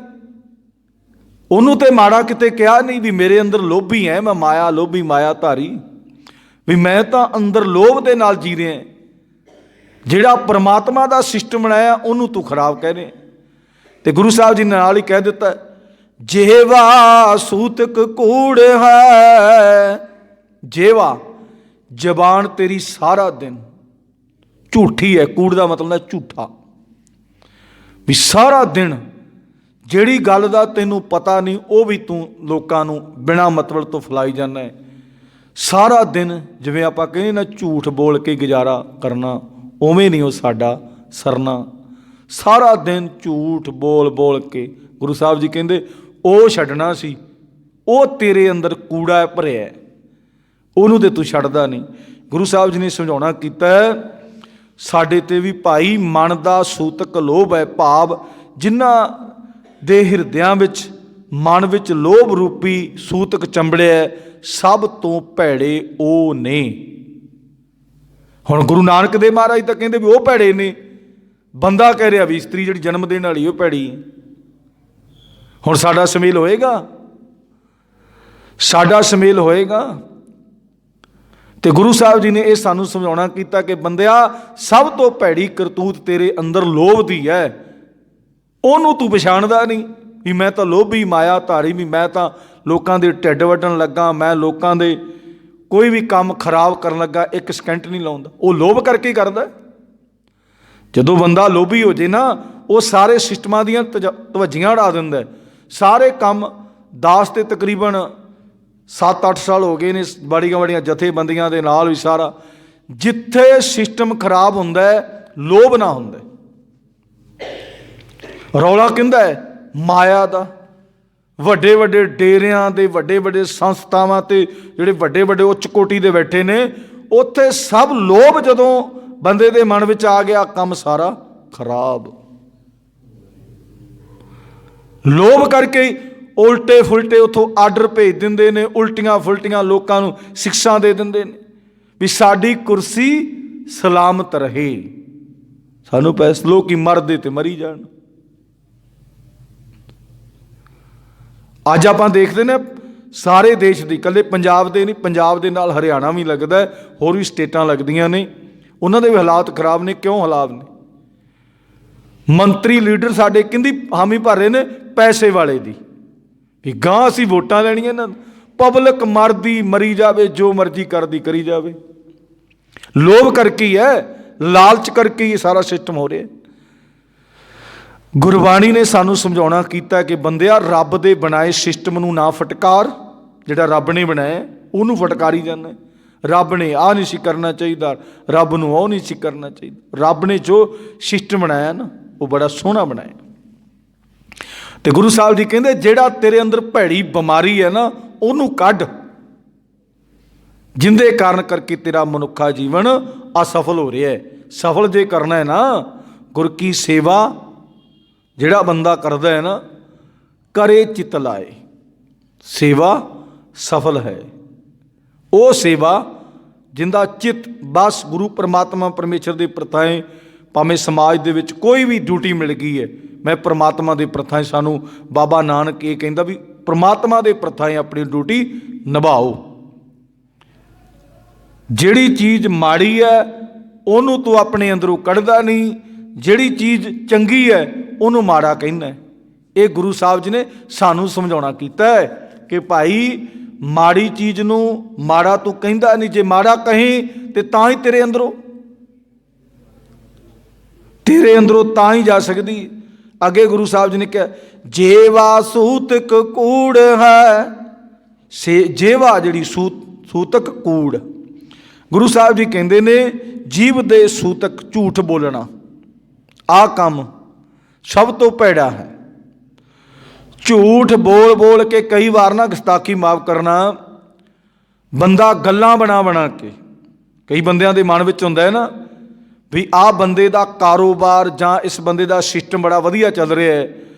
ਉਹਨੂੰ ਤੇ ਮਾੜਾ ਕਿਤੇ ਕਿਹਾ ਨਹੀਂ ਵੀ ਮੇਰੇ ਅੰਦਰ ਲੋਭੀ ਹੈ, ਮੈਂ ਮਾਇਆ ਲੋਭੀ ਮਾਇਆ ਧਾਰੀ, ਵੀ ਮੈਂ ਤਾਂ ਅੰਦਰ ਲੋਭ ਦੇ ਨਾਲ ਜੀ ਰਿਹਾ। ਜਿਹੜਾ ਪ੍ਰਮਾਤਮਾ ਦਾ ਸਿਸਟਮ ਬਣਾਇਆ ਉਹਨੂੰ ਤੂੰ ਖਰਾਬ ਕਹਿ ਰਿਹਾ। ਤੇ ਗੁਰੂ ਸਾਹਿਬ ਜੀ ਨੇ ਨਾਲ ਹੀ ਕਹਿ ਦਿੱਤਾ, ਜੇਵਾ ਸੂਤਕ ਕੂੜ ਹੈ। ਜੇਵਾ ਜ਼ਬਾਨ ਤੇਰੀ ਸਾਰਾ ਦਿਨ ਝੂਠੀ ਹੈ। ਕੂੜ ਦਾ ਮਤਲਬ ਹੈ ਝੂਠਾ, ਵੀ ਸਾਰਾ ਦਿਨ ਜਿਹੜੀ ਗੱਲ ਦਾ ਤੈਨੂੰ ਪਤਾ ਨਹੀਂ ਉਹ ਵੀ ਤੂੰ ਲੋਕਾਂ ਨੂੰ ਬਿਨਾਂ ਮਤਲਬ ਤੋਂ ਫੈਲਾਈ ਜਾਂਦਾ ਹੈ। ਸਾਰਾ ਦਿਨ ਜਿਵੇਂ ਆਪਾਂ ਕਹਿੰਦੇ ਨਾ, ਝੂਠ ਬੋਲ ਕੇ ਗੁਜ਼ਾਰਾ ਕਰਨਾ, ਉਵੇਂ ਨਹੀਂ ਉਹ ਸਾਡਾ ਸਰਨਾ। ਸਾਰਾ ਦਿਨ ਝੂਠ ਬੋਲ ਬੋਲ ਕੇ, ਗੁਰੂ ਸਾਹਿਬ ਜੀ ਕਹਿੰਦੇ ਉਹ ਛੱਡਣਾ ਸੀ, ਉਹ ਤੇਰੇ ਅੰਦਰ ਕੂੜਾ ਭਰਿਆ, ਉਹਨੂੰ ਤੇ ਤੂੰ ਛੱਡਦਾ ਨਹੀਂ। ਗੁਰੂ ਸਾਹਿਬ ਜੀ ਨੇ ਸਮਝਾਉਣਾ ਕੀਤਾ, ਸਾਡੇ ਤੇ ਵੀ ਭਾਈ ਮਨ ਦਾ ਸੂਤਕ ਲੋਭ ਹੈ। ਭਾਵ ਜਿਨ੍ਹਾਂ ਦੇ ਹਿਰਦਿਆਂ ਵਿੱਚ, ਮਨ ਵਿੱਚ ਲੋਭ ਰੂਪੀ ਸੂਤਕ ਚੰਬੜਿਆ, ਸਭ ਤੋਂ ਭੈੜੇ ਉਹ ਨੇ। ਹੁਣ ਗੁਰੂ ਨਾਨਕ ਦੇਵ ਮਹਾਰਾਜ ਤਾਂ ਕਹਿੰਦੇ ਵੀ ਉਹ ਭੈੜੇ ਨੇ। ਬੰਦਾ ਕਹਿ ਰਿਹਾ ਵੀ ਇਸਤਰੀ ਜਿਹੜੀ ਜਨਮ ਦੇਣ ਵਾਲੀ ਉਹ ਭੈੜੀ ਹੈ। ਹੁਣ ਸਾਡਾ ਸੁਮੇਲ ਹੋਏਗਾ? ਸਾਡਾ ਸੁਮੇਲ ਹੋਏਗਾ? ਤੇ ਗੁਰੂ ਸਾਹਿਬ ਜੀ ਨੇ ਇਹ ਸਾਨੂੰ ਸਮਝਾਉਣਾ ਕੀਤਾ ਕਿ ਬੰਦਿਆ, ਸਭ ਤੋਂ ਭੈੜੀ ਕਰਤੂਤ ਤੇਰੇ ਅੰਦਰ ਲੋਭ ਦੀ ਹੈ। ਉਹਨੂੰ ਤੂੰ ਪਛਾਣਦਾ ਨਹੀਂ ਵੀ ਮੈਂ ਤਾਂ ਲੋਭੀ ਮਾਇਆ ਧਾਰੀ, ਵੀ ਮੈਂ ਤਾਂ ਲੋਕਾਂ ਦੇ ਢਿੱਡ ਵੱਢਣ ਲੱਗਾ, ਮੈਂ ਲੋਕਾਂ ਦੇ ਕੋਈ ਵੀ ਕੰਮ ਖਰਾਬ ਕਰਨ ਲੱਗਾ, ਇੱਕ ਸਕਿੰਟ ਨਹੀਂ ਲਾਉਂਦਾ। ਉਹ ਲੋਭ ਕਰਕੇ ਕਰਦਾ। ਜਦੋਂ ਬੰਦਾ ਲੋਭੀ ਹੋ ਜੇ ਨਾ, ਉਹ ਸਾਰੇ ਸਿਸਟਮਾਂ ਦੀਆਂ ਧਵੱਜੀਆਂ ਉਡਾ ਦਿੰਦਾ। ਸਾਰੇ ਕੰਮ ਦਾਸ ਤੇ ਤਕਰੀਬਨ 7-8 ਸਾਲ ਹੋ ਗਏ ਨੇ ਬੜੀਆਂ ਬੜੀਆਂ ਜਥੇਬੰਦੀਆਂ ਦੇ ਨਾਲ ਵੀ ਸਾਰਾ ਜਿੱਥੇ ਸਿਸਟਮ ਖਰਾਬ ਹੁੰਦਾ ਹੈ, ਲੋਭ ਨਾ ਹੁੰਦਾ। ਰੌਲਾ ਕਿਹਦਾ ਹੈ? ਮਾਇਆ ਦਾ। ਵੱਡੇ ਵੱਡੇ ਡੇਰਿਆਂ ਦੇ, ਵੱਡੇ ਵੱਡੇ ਸੰਸਥਾਵਾਂ ਤੇ ਜਿਹੜੇ ਵੱਡੇ ਵੱਡੇ ਉੱਚ ਕੋਟੀ ਦੇ ਬੈਠੇ ਨੇ, ਉੱਥੇ ਸਭ ਲੋਭ ਜਦੋਂ ਬੰਦੇ ਦੇ ਮਨ ਵਿੱਚ ਆ ਗਿਆ, ਕੰਮ ਸਾਰਾ ਖਰਾਬ। ਲੋਭ ਕਰਕੇ ਉਲਟੇ ਫੁਲਟੇ ਉੱਥੋਂ ਆਰਡਰ ਭੇਜ ਦਿੰਦੇ ਨੇ, ਉਲਟੀਆਂ ਫੁਲਟੀਆਂ ਲੋਕਾਂ ਨੂੰ ਸਿੱਖਿਆ ਦੇ ਦਿੰਦੇ ਨੇ ਵੀ ਸਾਡੀ ਕੁਰਸੀ ਸਲਾਮਤ ਰਹੇ, ਸਾਨੂੰ ਪੈਸੇ, ਲੋਕੀ ਮਰਦੇ ਤੇ ਮਰੀ ਜਾਣ। ਅੱਜ ਆਪਾਂ ਦੇਖਦੇ ਨੇ ਸਾਰੇ ਦੇਸ਼ ਦੀ, ਇਕੱਲੇ ਪੰਜਾਬ ਦੇ ਨਹੀਂ, ਪੰਜਾਬ ਦੇ ਨਾਲ ਹਰਿਆਣਾ ਵੀ ਲੱਗਦਾ, ਹੋਰ ਵੀ ਸਟੇਟਾਂ ਲੱਗਦੀਆਂ ਨੇ, ਉਹਨਾਂ ਦੇ ਵੀ ਹਾਲਾਤ ਖਰਾਬ ਨੇ। ਕਿਉਂ ਹਾਲਾਤ ਨੇ? ਮੰਤਰੀ ਲੀਡਰ ਸਾਡੇ ਕਿਹਦੀ ਹਾਮੀ ਭਰ ਰਹੇ ਨੇ? ਪੈਸੇ ਵਾਲੇ ਦੀ, ਵੀ ਗਾਂ ਅਸੀਂ ਵੋਟਾਂ ਲੈਣੀਆਂ ਨਾ, ਪਬਲਿਕ ਮਰਦੀ ਮਰੀ ਜਾਵੇ, ਜੋ ਮਰਜ਼ੀ ਕਰਦੀ ਕਰੀ ਜਾਵੇ। ਲੋਭ ਕਰਕੇ ਹੀ ਹੈ, ਲਾਲਚ ਕਰਕੇ ਹੀ ਸਾਰਾ ਸਿਸਟਮ ਹੋ ਰਿਹਾ। ਗੁਰਬਾਣੀ ਨੇ ਸਾਨੂੰ ਸਮਝਾਉਣਾ ਕੀਤਾ ਕਿ ਬੰਦਿਆ, ਰੱਬ ਦੇ ਬਣਾਏ ਸਿਸਟਮ ਨੂੰ ਨਾ ਫਟਕਾਰ। ਜਿਹੜਾ ਰੱਬ ਨੇ ਬਣਾਇਆ ਉਹਨੂੰ ਫਟਕਾਰੀ ਜਾਂਦਾ। ਰੱਬ ਨੇ ਆਹ ਨਹੀਂ ਸੀ ਕਰਨਾ ਚਾਹੀਦਾ, ਰੱਬ ਨੂੰ ਉਹ ਨਹੀਂ ਸੀ ਕਰਨਾ ਚਾਹੀਦਾ। ਰੱਬ ਨੇ ਜੋ ਸਿਸਟਮ ਬਣਾਇਆ ਨਾ, ਉਹ ਬੜਾ ਸੋਹਣਾ ਬਣਾਇਆ। ਤੇ ਗੁਰੂ ਸਾਹਿਬ ਜੀ ਕਹਿੰਦੇ, ਜਿਹੜਾ ਤੇਰੇ ਅੰਦਰ ਭੈੜੀ ਬਿਮਾਰੀ ਹੈ ਨਾ, ਉਹਨੂੰ ਕੱਢ, ਜਿੰਦੇ ਕਾਰਨ ਕਰਕੇ ਤੇਰਾ ਮਨੁੱਖਾ ਜੀਵਨ ਅਸਫਲ ਹੋ ਰਿਹਾ ਹੈ। ਸਫਲ ਜੇ ਕਰਨਾ ਹੈ ਨਾ, ਗੁਰ ਕੀ ਸੇਵਾ ਜਿਹੜਾ ਬੰਦਾ ਕਰਦਾ ਹੈ ਨਾ, ਕਰੇ ਚਿਤ ਲਾਏ, ਸੇਵਾ ਸਫਲ ਹੈ। ਉਹ ਸੇਵਾ ਜਿੰਦਾ ਚਿੱਤ ਬਸ ਗੁਰੂ ਪਰਮਾਤਮਾ ਪਰਮੇਸ਼ਰ ਦੇ ਪ੍ਰਤਾਏ, ਭਾਵੇਂ ਸਮਾਜ ਦੇ ਵਿੱਚ ਕੋਈ ਵੀ ਡਿਊਟੀ ਮਿਲ ਗਈ ਹੈ, ਮੈਂ ਪਰਮਾਤਮਾ ਦੇ ਪ੍ਰਥਾਏ, ਸਾਨੂੰ ਬਾਬਾ ਨਾਨਕ ਇਹ ਕਹਿੰਦਾ ਵੀ ਪਰਮਾਤਮਾ ਦੇ ਪ੍ਰਥਾਏ ਆਪਣੀ ਡਿਊਟੀ ਨਿਭਾਓ। ਜਿਹੜੀ ਚੀਜ਼ ਮਾੜੀ ਹੈ ਉਹਨੂੰ ਤੂੰ ਆਪਣੇ ਅੰਦਰੋਂ ਕੱਢਦਾ ਨਹੀਂ, ਜਿਹੜੀ ਚੀਜ਼ ਚੰਗੀ ਹੈ ਉਹਨੂੰ ਮਾੜਾ ਕਹਿੰਦਾ। ਇਹ ਗੁਰੂ ਸਾਹਿਬ ਜੀ ਨੇ ਸਾਨੂੰ ਸਮਝਾਉਣਾ ਕੀਤਾ ਹੈ ਕਿ ਭਾਈ, ਮਾੜੀ ਚੀਜ਼ ਨੂੰ ਮਾੜਾ ਤੂੰ ਕਹਿੰਦਾ ਨਹੀਂ। ਜੇ ਮਾੜਾ ਕਹੀਂ ਤੇ ਤਾਂ ਹੀ ਤੇਰੇ ਅੰਦਰੋਂ ਤਾਂ ਹੀ ਜਾ ਸਕਦੀ। ਅੱਗੇ ਗੁਰੂ ਸਾਹਿਬ ਜੀ ਨੇ ਕਿਹਾ, ਜੇਵਾ ਸੂਤਕ ਕੂੜ ਹੈ, ਜੇਵਾ ਜਿਹੜੀ ਸੂਤਕ ਕੂੜ। ਗੁਰੂ ਸਾਹਿਬ ਜੀ ਕਹਿੰਦੇ ਨੇ, ਜੀਵ ਦੇ ਸੂਤਕ ਝੂਠ ਬੋਲਣਾ, ਆਹ ਕੰਮ ਸਭ ਤੋਂ ਭੈੜਾ ਹੈ। ਝੂਠ ਬੋਲ ਬੋਲ ਕੇ ਕਈ ਵਾਰ ਨਾ, ਗੁਸਤਾਖੀ ਮਾਫ ਕਰਨਾ, ਬੰਦਾ ਗੱਲਾਂ ਬਣਾ ਕੇ, ਕਈ ਬੰਦਿਆਂ ਦੇ ਮਨ ਵਿੱਚ ਹੁੰਦਾ ਹੈ ਨਾ ਵੀ ਆਹ ਬੰਦੇ ਦਾ ਕਾਰੋਬਾਰ ਜਾਂ ਇਸ ਬੰਦੇ ਦਾ ਸਿਸਟਮ ਬੜਾ ਵਧੀਆ ਚੱਲ ਰਿਹਾ ਹੈ,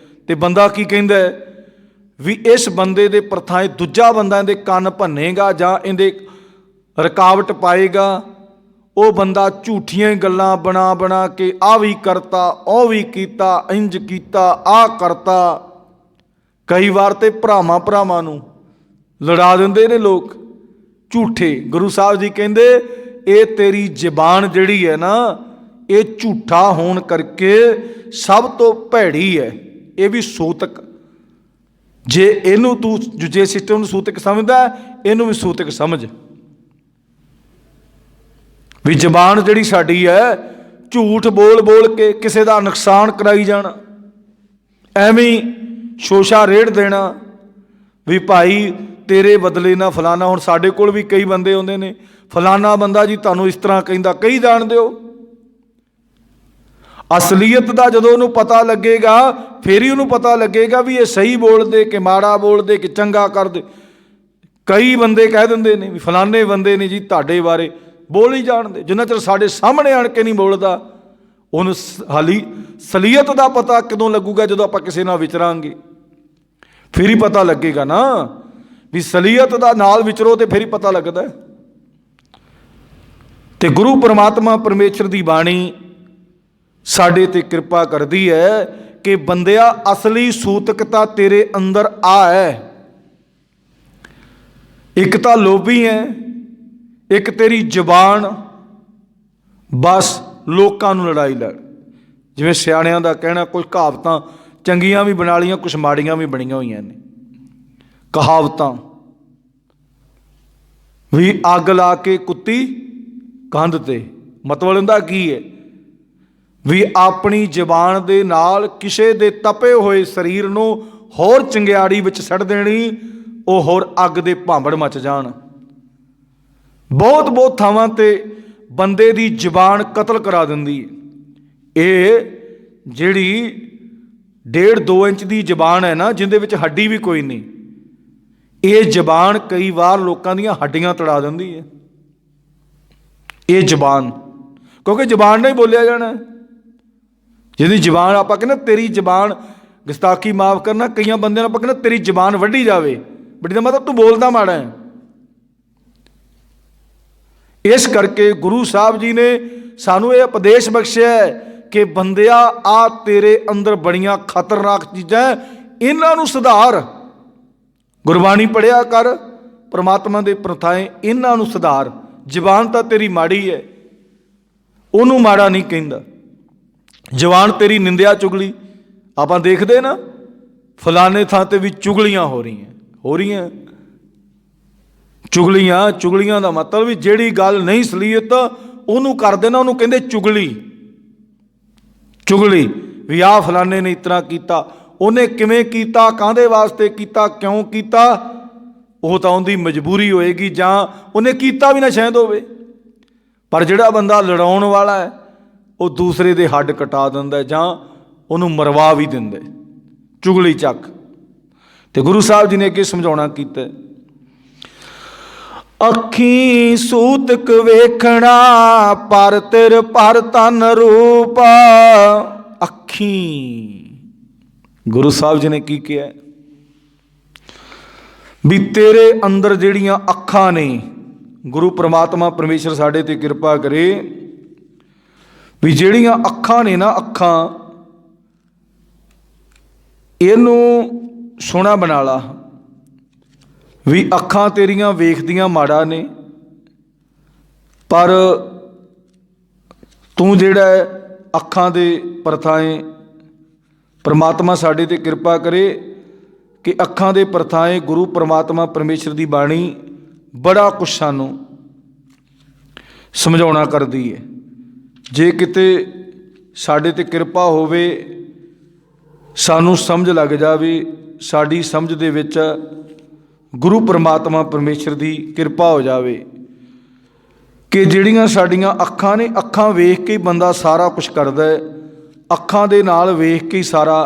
ਤੇ ਬੰਦਾ ਕੀ ਕਹਿੰਦਾ ਵੀ ਇਸ ਬੰਦੇ ਦੇ ਪ੍ਰਥਾਏ ਦੂਜਾ ਬੰਦਾ ਇਹਦੇ ਕੰਨ ਭੰਨੇਗਾ ਜਾਂ ਇਹਦੇ ਰੁਕਾਵਟ ਪਾਏਗਾ। ਉਹ ਬੰਦਾ ਝੂਠੀਆਂ ਗੱਲਾਂ ਬਣਾ ਕੇ ਆਹ ਵੀ ਕਰਤਾ, ਉਹ ਵੀ ਕੀਤਾ, ਇੰਜ ਕੀਤਾ, ਆਹ ਕਰਤਾ। ਕਈ ਵਾਰ ਤੇ ਭਰਾਵਾਂ ਨੂੰ ਲੜਾ ਦਿੰਦੇ ਨੇ ਲੋਕ ਝੂਠੇ। ਗੁਰੂ ਸਾਹਿਬ ਜੀ ਕਹਿੰਦੇ, ਇਹ ਤੇਰੀ ਜ਼ਬਾਨ ਜਿਹੜੀ ਹੈ ਨਾ, ਇਹ ਝੂਠਾ ਹੋਣ ਕਰਕੇ ਸਭ ਤੋਂ ਭੈੜੀ ਹੈ। ਇਹ ਵੀ ਸੂਤਕ, ਜੇ ਇਹਨੂੰ ਤੂੰ ਜੇ ਸਿਸਟਮ ਨੂੰ ਸੂਤਕ ਸਮਝਦਾ, ਇਹਨੂੰ ਵੀ ਸੂਤਕ ਸਮਝ। ਵੀ ਜ਼ਬਾਨ ਜਿਹੜੀ ਸਾਡੀ ਹੈ, ਝੂਠ ਬੋਲ ਕੇ ਕਿਸੇ ਦਾ ਨੁਕਸਾਨ ਕਰਾਈ ਜਾਣਾ, ਐਵੇਂ ਸ਼ੋਸ਼ਾ ਰੇੜ ਦੇਣਾ ਵੀ ਭਾਈ ਤੇਰੇ ਬਦਲੇ ਨਾ ਫਲਾਣਾ। ਹੁਣ ਸਾਡੇ ਕੋਲ ਵੀ ਕਈ ਬੰਦੇ ਆਉਂਦੇ ਨੇ, ਫਲਾਣਾ ਬੰਦਾ ਜੀ ਤੁਹਾਨੂੰ ਇਸ ਤਰ੍ਹਾਂ ਕਹਿੰਦਾ, ਕਈ ਜਾਣਦੇ ਹੋ। ਅਸਲੀਅਤ ਦਾ ਜਦੋਂ ਉਹਨੂੰ ਪਤਾ ਲੱਗੇਗਾ, ਫੇਰ ਹੀ ਉਹਨੂੰ ਪਤਾ ਲੱਗੇਗਾ ਵੀ ਇਹ ਸਹੀ ਬੋਲਦੇ ਕਿ ਮਾੜਾ ਬੋਲਦੇ ਕਿ ਚੰਗਾ ਕਰਦੇ। ਕਈ ਬੰਦੇ ਕਹਿ ਦਿੰਦੇ ਨੇ ਵੀ ਫਲਾਣੇ ਬੰਦੇ ਨੇ ਜੀ ਤੁਹਾਡੇ ਬਾਰੇ ਬੋਲ ਹੀ ਜਾਣਦੇ, ਜਿੰਨਾ ਚਿਰ ਸਾਡੇ ਸਾਹਮਣੇ ਆਣ ਕੇ ਨਹੀਂ ਬੋਲਦਾ, ਉਹਨੂੰ ਹਾਲੀ ਸਲੀਅਤ ਦਾ ਪਤਾ ਕਦੋਂ ਲੱਗੂਗਾ? ਜਦੋਂ ਆਪਾਂ ਕਿਸੇ ਨਾਲ ਵਿਚਰਾਂਗੇ, ਫਿਰ ਹੀ ਪਤਾ ਲੱਗੇਗਾ ਨਾ ਵੀ ਸਲੀਅਤ ਦਾ ਨਾਲ ਵਿਚਰੋ, ਤੇ ਫਿਰ ਹੀ ਪਤਾ ਲੱਗਦਾ। ਤੇ ਗੁਰੂ ਪਰਮਾਤਮਾ ਪਰਮੇਸ਼ਰ ਦੀ ਬਾਣੀ ਸਾਡੇ ਤੇ ਕਿਰਪਾ ਕਰਦੀ ਹੈ ਕਿ ਬੰਦਿਆ, ਅਸਲੀ ਸੂਤਕਤਾ ਤੇਰੇ ਅੰਦਰ ਆ ਹੈ। ਇੱਕ ਤਾਂ ਲੋਭੀ ਹੈ, ਇੱਕ ਤੇਰੀ ਜ਼ਬਾਨ ਬਸ ਲੋਕਾਂ ਨੂੰ ਲੜਾਈ ਲੜ। ਜਿਵੇਂ ਸਿਆਣਿਆਂ ਦਾ ਕਹਿਣਾ, ਕੁਝ ਕਹਾਵਤਾਂ ਚੰਗੀਆਂ ਵੀ ਬਣਾ ਲਈਆਂ, ਕੁਛ ਮਾੜੀਆਂ ਵੀ ਬਣੀਆਂ ਹੋਈਆਂ ਨੇ। ਕਹਾਵਤਾਂ ਵੀ ਅੱਗ ਲਾ ਕੇ ਕੁੱਤੀ ਕੰਧ ਤੇ, ਮਤਲਬ ਇਹਦਾ ਕੀ ਹੈ ਵੀ ਆਪਣੀ ਜ਼ਬਾਨ ਦੇ ਨਾਲ ਕਿਸੇ ਦੇ ਤਪੇ ਹੋਏ ਸਰੀਰ ਨੂੰ ਹੋਰ ਚੰਗਿਆੜੀ ਵਿੱਚ ਸੱਟ ਦੇਣੀ, ਉਹ ਹੋਰ ਅੱਗ ਦੇ ਭਾਂਬੜ ਮਚ ਜਾਣ। ਬਹੁਤ ਥਾਵਾਂ ਤੇ ਬੰਦੇ ਦੀ ਜ਼ਬਾਨ ਕਤਲ ਕਰਾ ਦਿੰਦੀ ਹੈ। ਇਹ ਜਿਹੜੀ 1.5-2 ਇੰਚ ਦੀ ਜ਼ਬਾਨ ਹੈ ਨਾ, ਜਿਹਦੇ ਵਿੱਚ ਹੱਡੀ ਵੀ ਕੋਈ ਨਹੀਂ, ਇਹ ਜ਼ਬਾਨ ਕਈ ਵਾਰ ਲੋਕਾਂ ਦੀਆਂ ਹੱਡੀਆਂ ਤੜਾ ਦਿੰਦੀ ਹੈ। ਇਹ ਜ਼ਬਾਨ, ਕਿਉਂਕਿ ਜ਼ਬਾਨ ਨਾਲ ਹੀ ਬੋਲਿਆ ਜਾਣਾ। ਜਿਹਦੀ ਜ਼ਬਾਨ ਆਪਾਂ ਕਹਿੰਦੇ ਤੇਰੀ ਜ਼ਬਾਨ ਗੁਸਤਾਖੀ ਮਾਫ਼ ਕਰਨਾ, ਕਈਆਂ ਬੰਦਿਆਂ ਨੂੰ ਆਪਾਂ ਕਹਿੰਦੇ ਤੇਰੀ ਜ਼ਬਾਨ ਵੱਢੀ ਜਾਵੇ, ਵੱਡੀ ਦਾ ਮਤਲਬ ਤੂੰ ਬੋਲਦਾ ਮਾੜਾ ਹੈ। ਇਸ ਕਰਕੇ ਗੁਰੂ ਸਾਹਿਬ ਜੀ ਨੇ ਸਾਨੂੰ ਇਹ ਉਪਦੇਸ਼ ਬਖਸ਼ਿਆ ਕਿ ਬੰਦਿਆ, ਆ ਤੇਰੇ ਅੰਦਰ ਬੜੀਆਂ ਖਤਰਨਾਕ ਚੀਜ਼ਾਂ, ਇਹਨਾਂ ਨੂੰ ਸੁਧਾਰ। ਗੁਰਬਾਣੀ ਪੜ੍ਹਿਆ ਕਰ, ਪਰਮਾਤਮਾ ਦੇ ਪ੍ਰਥਾਏ, ਇਹਨਾਂ ਨੂੰ ਸੁਧਾਰ। ਜ਼ਬਾਨ ਤਾਂ ਤੇਰੀ ਮਾੜੀ ਹੈ, ਉਹਨੂੰ ਮਾੜਾ ਨਹੀਂ ਕਹਿੰਦਾ। ਜ਼ਬਾਨ ਤੇਰੀ ਨਿੰਦਿਆ ਚੁਗਲੀ, ਆਪਾਂ ਦੇਖਦੇ ਨਾ ਫਲਾਣੇ ਥਾਂ ਤੇ ਵੀ ਚੁਗਲੀਆਂ ਹੋ ਰਹੀਆਂ। ਚੁਗਲੀਆਂ ਦਾ ਮਤਲਬ ਵੀ ਜਿਹੜੀ ਗੱਲ ਨਹੀਂ ਸਲੀਅਤ ਉਹਨੂੰ ਕਰ ਦੇਣਾ, ਉਹਨੂੰ ਕਹਿੰਦੇ ਚੁਗਲੀ। ਵੀ ਆਹ ਫਲਾਣੇ ਨੇ ਇਸ ਤਰ੍ਹਾਂ ਕੀਤਾ, ਉਹਨੇ ਕਿਵੇਂ ਕੀਤਾ, ਕਾਹਦੇ ਵਾਸਤੇ ਕੀਤਾ, ਕਿਉਂ ਕੀਤਾ, ਉਹ ਤਾਂ ਉਹਦੀ ਮਜਬੂਰੀ ਹੋਏਗੀ, ਜਾਂ ਉਹਨੇ ਕੀਤਾ ਵੀ ਨਾ ਸ਼ਾਇਦ ਹੋਵੇ। ਪਰ ਜਿਹੜਾ ਬੰਦਾ ਲੜਾਉਣ ਵਾਲਾ ਹੈ ਉਹ ਦੂਸਰੇ ਦੇ ਹੱਡ ਕਟਾ ਦਿੰਦਾ ਜਾਂ ਉਹਨੂੰ ਮਰਵਾ ਵੀ ਦਿੰਦਾ, ਚੁਗਲੀ ਚੱਕ। ਤੇ ਗੁਰੂ ਸਾਹਿਬ ਜੀ ਨੇ ਅੱਗੇ ਸਮਝਾਉਣਾ ਕੀਤਾ, ਅੱਖੀਂ ਸੂਤਕ ਵੇਖਣਾ ਪਰ ਤਿਰ ਪਰ ਤਨ ਰੂਪ। ਅੱਖੀਂ, ਗੁਰੂ ਸਾਹਿਬ ਜੀ ਨੇ ਕੀ ਕਿਹਾ ਵੀ ਤੇਰੇ ਅੰਦਰ ਜਿਹੜੀਆਂ ਅੱਖਾਂ ਨੇ, ਗੁਰੂ ਪ੍ਰਮਾਤਮਾ ਪਰਮੇਸ਼ਰ ਸਾਡੇ ਤੇ ਕਿਰਪਾ ਕਰੇ ਵੀ ਜਿਹੜੀਆਂ ਅੱਖਾਂ ਨੇ ਨਾ, ਅੱਖਾਂ ਇਹਨੂੰ ਸੋਹਣਾ ਬਣਾ ਲਾ। ਵੀ ਅੱਖਾਂ ਤੇਰੀਆਂ ਵੇਖਦੀਆਂ ਮਾੜਾ ਨੇ, ਪਰ ਤੂੰ ਜਿਹੜਾ ਹੈ ਅੱਖਾਂ ਦੇ ਪ੍ਰਥਾਏ, ਪਰਮਾਤਮਾ ਸਾਡੇ ਤੇ ਕਿਰਪਾ ਕਰੇ ਕਿ ਅੱਖਾਂ ਦੇ ਪ੍ਰਥਾਏ ਗੁਰੂ ਪਰਮਾਤਮਾ ਪਰਮੇਸ਼ਰ ਦੀ ਬਾਣੀ ਬੜਾ ਕੁਛ ਸਾਨੂੰ ਸਮਝਾਉਣਾ ਕਰਦੀ ਹੈ। ਜੇ ਕਿਤੇ ਸਾਡੇ ਤੇ ਕਿਰਪਾ ਹੋਵੇ, ਸਾਨੂੰ ਸਮਝ ਲੱਗ ਜਾਵੇ, ਸਾਡੀ ਸਮਝ ਦੇ ਵਿੱਚ ਗੁਰੂ ਪਰਮਾਤਮਾ ਪਰਮੇਸ਼ਰ ਦੀ ਕਿਰਪਾ ਹੋ ਜਾਵੇ ਕਿ ਜਿਹੜੀਆਂ ਸਾਡੀਆਂ ਅੱਖਾਂ ਨੇ, ਅੱਖਾਂ ਵੇਖ ਕੇ ਹੀ ਬੰਦਾ ਸਾਰਾ ਕੁਛ ਕਰਦਾ ਹੈ। ਅੱਖਾਂ ਦੇ ਨਾਲ ਵੇਖ ਕੇ ਹੀ ਸਾਰਾ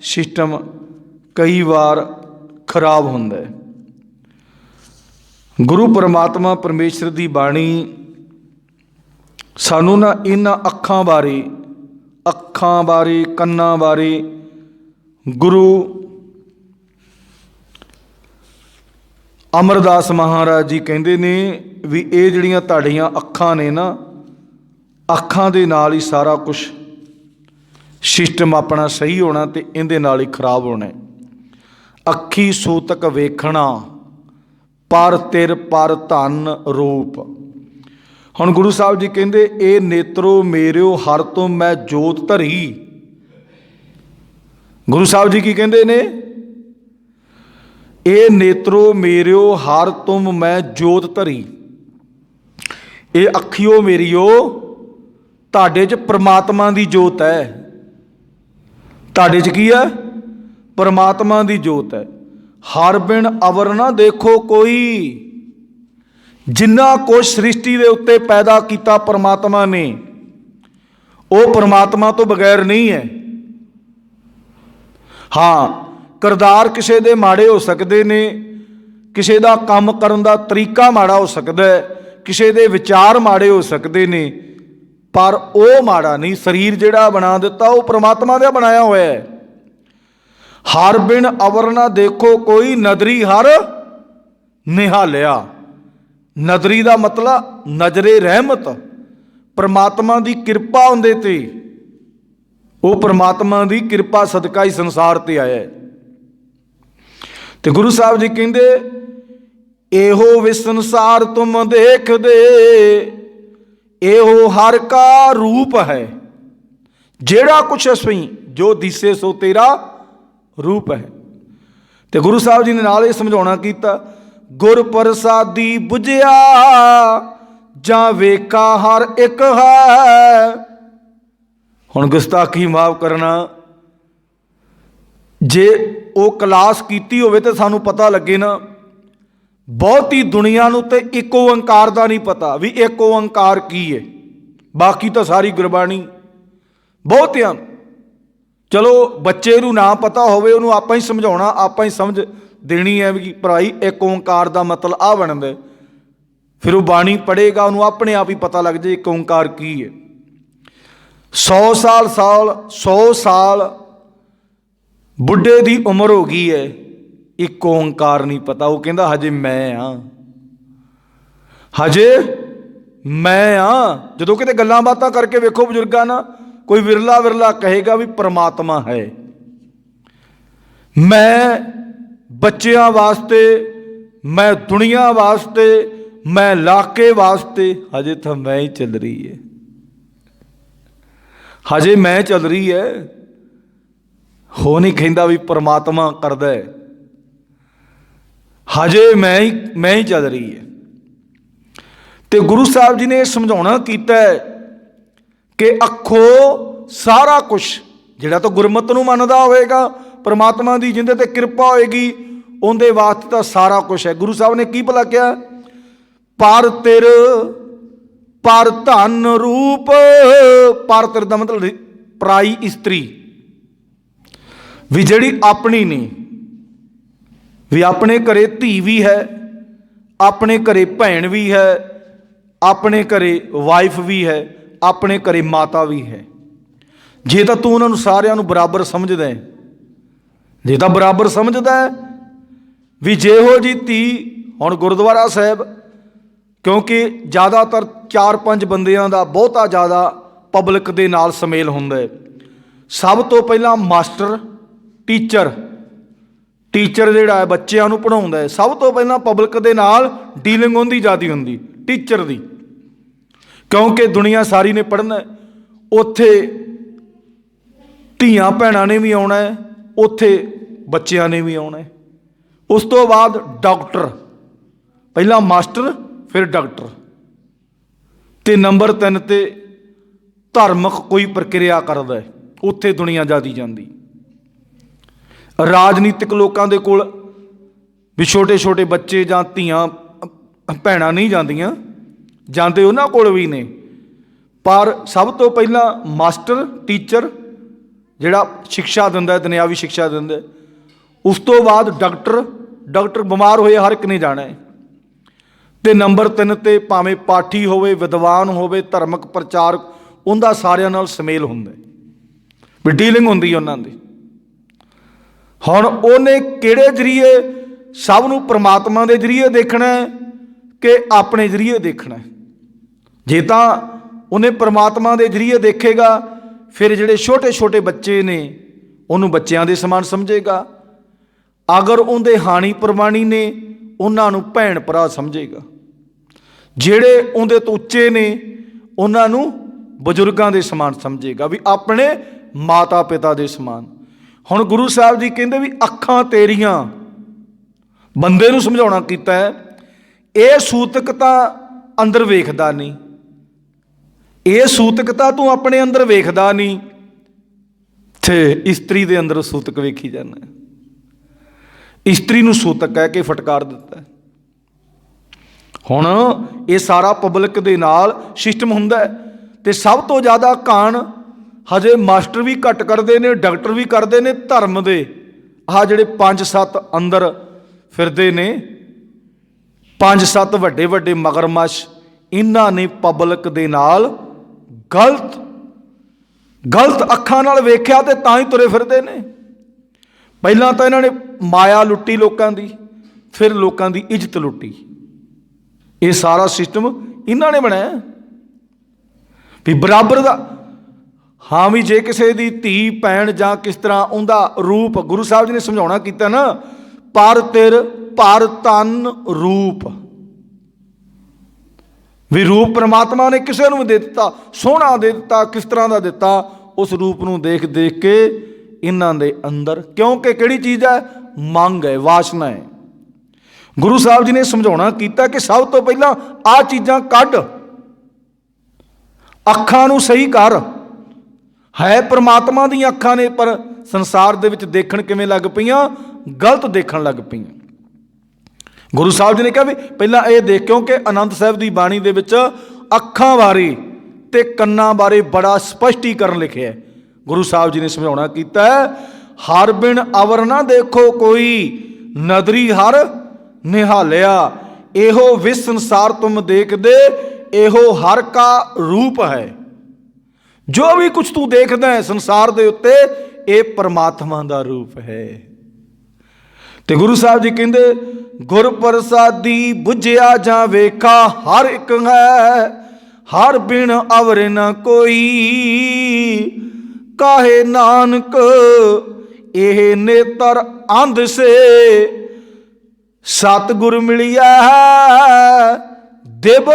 ਸਿਸਟਮ ਕਈ ਵਾਰ ਖਰਾਬ ਹੁੰਦਾ ਹੈ। ਗੁਰੂ ਪਰਮਾਤਮਾ ਪਰਮੇਸ਼ਰ ਦੀ ਬਾਣੀ ਸਾਨੂੰ ਨਾ ਇਹਨਾਂ ਅੱਖਾਂ ਬਾਰੇ, ਕੰਨਾਂ ਬਾਰੇ ਗੁਰੂ ਅਮਰਦਾਸ ਮਹਾਰਾਜ ਜੀ ਕਹਿੰਦੇ ਨੇ ਵੀ ਇਹ ਜਿਹੜੀਆਂ ਤੁਹਾਡੀਆਂ ਅੱਖਾਂ ਨੇ ਨਾ, ਅੱਖਾਂ ਦੇ ਨਾਲ ਹੀ ਸਾਰਾ ਕੁਛ ਸਿਸਟਮ ਆਪਣਾ ਸਹੀ ਹੋਣਾ ਤੇ ਇਹਦੇ ਨਾਲ ਹੀ ਖਰਾਬ ਹੋਣਾ। ਅੱਖੀ ਸੂਤਕ ਵੇਖਣਾ ਪਰ ਤਿਰ ਪਰ ਧਨ ਰੂਪ। ਹੁਣ ਗੁਰੂ ਸਾਹਿਬ ਜੀ ਕਹਿੰਦੇ, ਇਹ ਨੇਤਰੋ ਮੇਰਿਓ ਹਰ ਤੋਂ ਮੈਂ ਜੋਤ ਧਰੀ। ਗੁਰੂ ਸਾਹਿਬ ਜੀ ਕੀ ਕਹਿੰਦੇ ਨੇ, ਇਹ ਨੇਤਰੋ ਮੇਰਿਓ ਹਰ ਤੁਮ ਮੈਂ ਜੋਤ ਧਰੀ। ਇਹ ਅੱਖੀਓ ਮੇਰੀਓ, ਤੁਹਾਡੇ 'ਚ ਪਰਮਾਤਮਾ ਦੀ ਜੋਤ ਹੈ। ਤੁਹਾਡੇ 'ਚ ਕੀ ਹੈ? ਪਰਮਾਤਮਾ ਦੀ ਜੋਤ ਹੈ। ਹਰ ਬਿਨ ਅਵਰ ਨਾ ਦੇਖੋ ਕੋਈ। ਜਿੰਨਾ ਕੁਛ ਸ੍ਰਿਸ਼ਟੀ ਦੇ ਉੱਤੇ ਪੈਦਾ ਕੀਤਾ ਪਰਮਾਤਮਾ ਨੇ, ਉਹ ਪਰਮਾਤਮਾ ਤੋਂ ਬਗੈਰ ਨਹੀਂ ਹੈ। ਹਾਂ, ਕਿਰਦਾਰ ਕਿਸੇ ਦੇ ਮਾੜੇ ਹੋ ਸਕਦੇ ਨੇ, ਕਿਸੇ ਦਾ ਕੰਮ ਕਰਨ ਦਾ ਤਰੀਕਾ ਮਾੜਾ ਹੋ ਸਕਦਾ ਹੈ, ਕਿਸੇ ਦੇ ਵਿਚਾਰ ਮਾੜੇ ਹੋ ਸਕਦੇ ਨੇ, ਪਰ ਉਹ ਮਾੜਾ ਨਹੀਂ। ਸਰੀਰ ਜਿਹੜਾ ਬਣਾ ਦਿੱਤਾ ਉਹ ਪਰਮਾਤਮਾ ਦਾ ਬਣਾਇਆ ਹੋਇਆ ਹੈ। ਹਰ ਬਿਨ ਅਵਰ ਨਾ ਦੇਖੋ ਕੋਈ, ਨਦਰੀ ਹਰ ਨਿਹਾਲਿਆ। ਨਦਰੀ ਦਾ ਮਤਲਬ ਨਜ਼ਰੇ ਰਹਿਮਤ, ਪਰਮਾਤਮਾ ਦੀ ਕਿਰਪਾ ਹੁੰਦੇ ਤੇ। ਉਹ ਪਰਮਾਤਮਾ ਦੀ ਕਿਰਪਾ ਸਦਕਾ ਹੀ ਸੰਸਾਰ ਤੇ ਆਇਆ। ਤੇ ਗੁਰੂ ਸਾਹਿਬ ਜੀ ਕਹਿੰਦੇ, ਇਹੋ ਵਿ ਸੰਸਾਰ ਤੁਮ ਦੇਖਦੇ, ਇਹੋ ਹਰ ਕਾ ਰੂਪ ਹੈ। ਜਿਹੜਾ ਕੁਛ ਅਸੀਂ ਜੋ ਦਿਸੇ ਸੋ ਤੇਰਾ ਰੂਪ ਹੈ। ਤੇ ਗੁਰੂ ਸਾਹਿਬ ਜੀ ਨੇ ਨਾਲ ਇਹ ਸਮਝਾਉਣਾ ਕੀਤਾ, ਗੁਰ ਪ੍ਰਸਾਦੀ ਬੁਝਿਆ ਜਾਂ ਵੇਖਾ ਹਰ ਇੱਕ ਹੈ। ਹੁਣ ਗੁਸਤਾਖੀ ਮਾਫ਼ ਕਰਨਾ, ਜੇ ਉਹ ਕਲਾਸ ਕੀਤੀ ਹੋਵੇ ਤਾਂ ਸਾਨੂੰ ਪਤਾ ਲੱਗੇ ਨਾ ਬਹੁਤੀ ਦੁਨੀਆ ਨੂੰ ਤੇ ਇੱਕ ਓੰਕਾਰ ਦਾ ਨਹੀਂ ਪਤਾ ਵੀ ਇੱਕ ਓੰਕਾਰ ਕੀ ਹੈ। ਬਾਕੀ ਤਾਂ ਸਾਰੀ ਗੁਰਬਾਣੀ ਬਹੁਤਿਆਂ ਨੂੰ, ਚਲੋ ਬੱਚੇ ਨੂੰ ਨਾ ਪਤਾ ਹੋਵੇ ਉਹਨੂੰ ਆਪਾਂ ਹੀ ਸਮਝਾਉਣਾ, ਆਪਾਂ ਹੀ ਸਮਝ ਦੇਣੀ ਹੈ ਵੀ ਭਰਾਈ ਇੱਕ ਓੰਕਾਰ ਦਾ ਮਤਲਬ ਆ ਬਣਦਾ। ਫਿਰ ਉਹ ਬਾਣੀ ਪੜ੍ਹੇਗਾ, ਉਹਨੂੰ ਆਪਣੇ ਆਪ ਹੀ ਪਤਾ ਲੱਗ ਜਾਏ ਇੱਕ ਓੰਕਾਰ ਕੀ ਹੈ। 100 ਸਾਲ ਬੁੱਢੇ ਦੀ ਉਮਰ ਹੋ ਗਈ ਹੈ, ਇੱਕ ਓੰਕਾਰ ਨਹੀਂ ਪਤਾ। ਉਹ ਕਹਿੰਦਾ ਹਜੇ ਮੈਂ ਹਾਂ, ਹਜੇ ਮੈਂ ਹਾਂ। ਜਦੋਂ ਕਿਤੇ ਗੱਲਾਂ ਬਾਤਾਂ ਕਰਕੇ ਵੇਖੋ ਬਜ਼ੁਰਗਾਂ ਨਾਲ, ਕੋਈ ਵਿਰਲਾ ਕਹੇਗਾ ਵੀ ਪਰਮਾਤਮਾ ਹੈ। ਮੈਂ ਬੱਚਿਆਂ ਵਾਸਤੇ, ਮੈਂ ਦੁਨੀਆ ਵਾਸਤੇ, ਮੈਂ ਇਲਾਕੇ ਵਾਸਤੇ, ਹਜੇ ਤਾਂ ਮੈਂ ਹੀ ਚੱਲ ਰਹੀ ਹੈ, ਹਜੇ ਮੈਂ ਚੱਲ ਰਹੀ ਹੈ। ਹੋ ਨਹੀਂ ਕਹਿੰਦਾ ਵੀ ਪਰਮਾਤਮਾ ਕਰਦਾ ਹੈ, ਹਜੇ ਮੈਂ ਹੀ ਚੱਲ ਰਹੀ ਹੈ। ਤੇ ਗੁਰੂ ਸਾਹਿਬ ਜੀ ਨੇ ਇਹ ਸਮਝਾਉਣਾ ਕੀਤਾ ਹੈ ਕਿ ਅੱਖੋ ਸਾਰਾ ਕੁਛ, ਜਿਹੜਾ ਤਾਂ ਗੁਰਮਤਿ ਨੂੰ ਮੰਨਦਾ ਹੋਵੇਗਾ, ਪਰਮਾਤਮਾ ਦੀ ਜਿਹਦੇ ਤੇ ਕਿਰਪਾ ਹੋਏਗੀ, ਉਹਦੇ ਵਾਸਤੇ ਤਾਂ ਸਾਰਾ ਕੁਛ ਹੈ। ਗੁਰੂ ਸਾਹਿਬ ਨੇ ਕੀ ਭਲਾ ਕਿਹਾ? ਪਰ ਤਿਰ ਪਰ ਧਨ ਰੂਪ। ਪਰ ਤਿਰ ਦਾ ਮਤਲਬ ਪਰਾਈ ਇਸਤਰੀ, ਵੀ ਜਿਹੜੀ ਆਪਣੀ ਨਹੀਂ, ਵੀ ਆਪਣੇ ਘਰੇ ਧੀ ਵੀ ਹੈ, ਆਪਣੇ ਘਰੇ ਭੈਣ ਵੀ ਹੈ, ਆਪਣੇ ਘਰੇ ਵਾਈਫ ਵੀ ਹੈ, ਆਪਣੇ ਘਰੇ ਮਾਤਾ ਵੀ ਹੈ। ਜੇ ਤਾਂ ਤੂੰ ਉਹਨਾਂ ਨੂੰ ਸਾਰਿਆਂ ਨੂੰ ਬਰਾਬਰ ਸਮਝਦਾ ਹੈ, ਜੇ ਤਾਂ ਬਰਾਬਰ ਸਮਝਦਾ ਹੈ ਵੀ ਜਿਹੋ ਜੀ ਧੀ, ਹੁਣ ਗੁਰਦੁਆਰਾ ਸਾਹਿਬ ਕਿਉਂਕਿ ਜ਼ਿਆਦਾਤਰ 4-5 ਬੰਦਿਆਂ ਦਾ, ਬਹੁਤਾ ਜ਼ਿਆਦਾ ਪਬਲਿਕ ਦੇ ਨਾਲ ਸੁਮੇਲ ਹੁੰਦਾ ਹੈ। ਸਭ ਤੋਂ ਪਹਿਲਾਂ ਮਾਸਟਰ, ਟੀਚਰ ਜਿਹੜਾ ਹੈ ਬੱਚਿਆਂ ਨੂੰ ਪੜ੍ਹਾਉਂਦਾ ਹੈ, ਸਭ ਤੋਂ ਪਹਿਲਾਂ ਪਬਲਿਕ ਦੇ ਨਾਲ ਡੀਲਿੰਗ ਉਹਦੀ ਜ਼ਿਆਦਾ ਹੁੰਦੀ, ਟੀਚਰ ਦੀ। ਕਿਉਂਕਿ ਦੁਨੀਆ ਸਾਰੀ ਨੇ ਪੜ੍ਹਨਾ, ਉੱਥੇ ਧੀਆਂ ਭੈਣਾਂ ਨੇ ਵੀ ਆਉਣਾ ਹੈ, ਉੱਥੇ ਬੱਚਿਆਂ ਨੇ ਵੀ ਆਉਣਾ ਹੈ। ਉਸ ਤੋਂ ਬਾਅਦ ਡਾਕਟਰ, ਪਹਿਲਾਂ ਮਾਸਟਰ ਫਿਰ ਡਾਕਟਰ, ਤੇ ਨੰਬਰ 3 ਤੇ ਧਾਰਮਿਕ ਕੋਈ ਪ੍ਰਕਿਰਿਆ ਕਰਦਾ ਹੈ, ਉੱਥੇ ਦੁਨੀਆ ਜ਼ਿਆਦਾ ਜਾਂਦੀ। ਰਾਜਨੀਤਿਕ ਲੋਕਾਂ ਦੇ ਕੋਲ ਵੀ ਛੋਟੇ ਬੱਚੇ ਜਾਂ ਧੀਆਂ ਭੈਣਾਂ ਨਹੀਂ ਜਾਂਦੀਆਂ, ਜਾਂਦੇ ਉਹਨਾਂ ਕੋਲ ਵੀ ਨੇ, ਪਰ ਸਭ ਤੋਂ ਪਹਿਲਾਂ ਮਾਸਟਰ, ਟੀਚਰ ਜਿਹੜਾ ਸਿੱਖਿਆ ਦਿੰਦਾ, ਦੁਨਿਆਵੀ ਸਿੱਖਿਆ ਦਿੰਦਾ। ਉਸ ਤੋਂ ਬਾਅਦ ਡਾਕਟਰ ਬਿਮਾਰ ਹੋਏ ਹਰ ਇੱਕ ਨੇ ਜਾਣਾ ਹੈ। ਤੇ ਨੰਬਰ 3 ਤੇ ਭਾਵੇਂ ਪਾਠੀ ਹੋਵੇ, ਵਿਦਵਾਨ ਹੋਵੇ, ਧਾਰਮਿਕ ਪ੍ਰਚਾਰਕ, ਉਹਦਾ ਸਾਰਿਆਂ ਨਾਲ ਸੁਮੇਲ ਹੁੰਦਾ, ਵੀ ਡੀਲਿੰਗ ਹੁੰਦੀ ਉਹਨਾਂ ਦੀ। ਹੁਣ ਉਹਨੇ ਕਿਹੜੇ ਜ਼ਰੀਏ ਸਭ ਨੂੰ ਪਰਮਾਤਮਾ ਦੇ ਜ਼ਰੀਏ ਦੇਖਣਾ ਕਿ ਆਪਣੇ ਜ਼ਰੀਏ ਦੇਖਣਾ? ਜੇ ਤਾਂ ਉਹਨੇ ਪਰਮਾਤਮਾ ਦੇ ਜ਼ਰੀਏ ਦੇਖੇਗਾ, ਫਿਰ ਜਿਹੜੇ ਛੋਟੇ ਬੱਚੇ ਨੇ ਉਹਨੂੰ ਬੱਚਿਆਂ ਦੇ ਸਮਾਨ ਸਮਝੇਗਾ। ਅਗਰ ਉਹਦੇ ਹਾਣੀ ਪ੍ਰਵਾਣੀ ਨੇ, ਉਹਨਾਂ ਨੂੰ ਭੈਣ ਭਰਾ ਸਮਝੇਗਾ। ਜਿਹੜੇ ਉਹਦੇ ਤੋਂ ਉੱਚੇ ਨੇ, ਉਹਨਾਂ ਨੂੰ ਬਜ਼ੁਰਗਾਂ ਦੇ ਸਮਾਨ ਸਮਝੇਗਾ, ਵੀ ਆਪਣੇ ਮਾਤਾ ਪਿਤਾ ਦੇ ਸਮਾਨ। ਹੁਣ ਗੁਰੂ ਸਾਹਿਬ ਜੀ ਕਹਿੰਦੇ ਵੀ ਅੱਖਾਂ ਤੇਰੀਆਂ, ਬੰਦੇ ਨੂੰ ਸਮਝਾਉਣਾ ਕੀਤਾ ਹੈ, ਇਹ ਸੂਤਕ ਤਾਂ ਅੰਦਰ ਵੇਖਦਾ ਨਹੀਂ, ਇਹ ਸੂਤਕ ਤਾਂ ਤੂੰ ਆਪਣੇ ਅੰਦਰ ਵੇਖਦਾ ਨਹੀਂ, ਤੇ ਇਸਤਰੀ ਦੇ ਅੰਦਰ ਸੂਤਕ ਵੇਖੀ ਜਾਂਦਾ। ਇਸਤਰੀ ਨੂੰ ਸੂਤਕ ਕਹਿ ਕੇ ਫਟਕਾਰ ਦਿੱਤਾ। ਹੁਣ ਇਹ ਸਾਰਾ ਪਬਲਿਕ ਦੇ ਨਾਲ ਸਿਸਟਮ ਹੁੰਦਾ, ਤੇ ਸਭ ਤੋਂ ਜ਼ਿਆਦਾ ਕਾਣ ਹਜੇ ਮਾਸਟਰ ਵੀ ਘੱਟ ਕਰਦੇ ਨੇ, ਡਾਕਟਰ ਵੀ ਕਰਦੇ ਨੇ, ਧਰਮ ਦੇ ਆਹ ਜਿਹੜੇ 5-7 ਅੰਦਰ ਫਿਰਦੇ ਨੇ, 5-7 ਵੱਡੇ ਮਗਰਮੱਛ, ਇਹਨਾਂ ਨੇ ਪਬਲਿਕ ਦੇ ਨਾਲ ਗਲਤ ਅੱਖਾਂ ਨਾਲ ਵੇਖਿਆ ਤੇ ਤਾਂ ਹੀ ਤੁਰੇ ਫਿਰਦੇ ਨੇ। ਪਹਿਲਾਂ ਤਾਂ ਇਹਨਾਂ ਨੇ ਮਾਇਆ ਲੁੱਟੀ ਲੋਕਾਂ ਦੀ, ਫਿਰ ਲੋਕਾਂ ਦੀ ਇੱਜ਼ਤ ਲੁੱਟੀ। ਇਹ ਸਾਰਾ ਸਿਸਟਮ ਇਹਨਾਂ ਨੇ ਬਣਾਇਆ ਵੀ ਬਰਾਬਰ ਦਾ। ਹਾਂ ਵੀ ਜੇ ਕਿਸੇ ਦੀ ਧੀ ਭੈਣ ਜਾਂ ਕਿਸ ਤਰ੍ਹਾਂ ਉਹਦਾ ਰੂਪ, ਗੁਰੂ ਸਾਹਿਬ ਜੀ ਨੇ ਸਮਝਾਉਣਾ ਕੀਤਾ ਨਾ, ਪਰ ਤਿਰ ਪਰ ਧਨ ਰੂਪ, ਵੀ ਰੂਪ ਪਰਮਾਤਮਾ ਨੇ ਕਿਸੇ ਨੂੰ ਵੀ ਦੇ ਦਿੱਤਾ, ਸੋਹਣਾ ਦੇ ਦਿੱਤਾ, ਕਿਸ ਤਰ੍ਹਾਂ ਦਾ ਦਿੱਤਾ, ਉਸ ਰੂਪ ਨੂੰ ਦੇਖ ਕੇ ਇਹਨਾਂ ਦੇ ਅੰਦਰ, ਕਿਉਂਕਿ ਕਿਹੜੀ ਚੀਜ਼ ਹੈ? ਮੰਗ ਹੈ, ਵਾਸ਼ਨਾ ਹੈ। ਗੁਰੂ ਸਾਹਿਬ ਜੀ ਨੇ ਸਮਝਾਉਣਾ ਕੀਤਾ ਕਿ ਸਭ ਤੋਂ ਪਹਿਲਾਂ ਆਹ ਚੀਜ਼ਾਂ ਕੱਢ, ਅੱਖਾਂ ਨੂੰ ਸਹੀ ਕਰ। ਹੈ ਪਰਮਾਤਮਾ ਦੀਆਂ ਅੱਖਾਂ ਨੇ, ਪਰ ਸੰਸਾਰ ਦੇ ਵਿੱਚ ਦੇਖਣ ਕਿਵੇਂ ਲੱਗ ਪਈਆਂ? ਗਲਤ ਦੇਖਣ ਲੱਗ ਪਈਆਂ। गुरु साहब जी ने कहा भी पहला ये देखो कि आनंद साहब की बाणी दे विच अखां बारे ते कन्नां बारे बड़ा स्पष्टीकरण लिखे है। गुरु साहब जी ने समझाउणा कीता है, हर बिन अवर ना देखो कोई, नदरी हर निहालिया, एहो विस संसार तुम देख दे, एहो हर का रूप है। जो भी कुछ तू देखदा है संसार दे उत्ते, ये परमात्मा का रूप है। ते गुरु साहब जी कहते गुर प्रसादी बुझिया जा वेखा, हर एक है हर बिन अवर न कोई, काहे नानक एह नेतर अंध से, सतगुर मिलिया दिव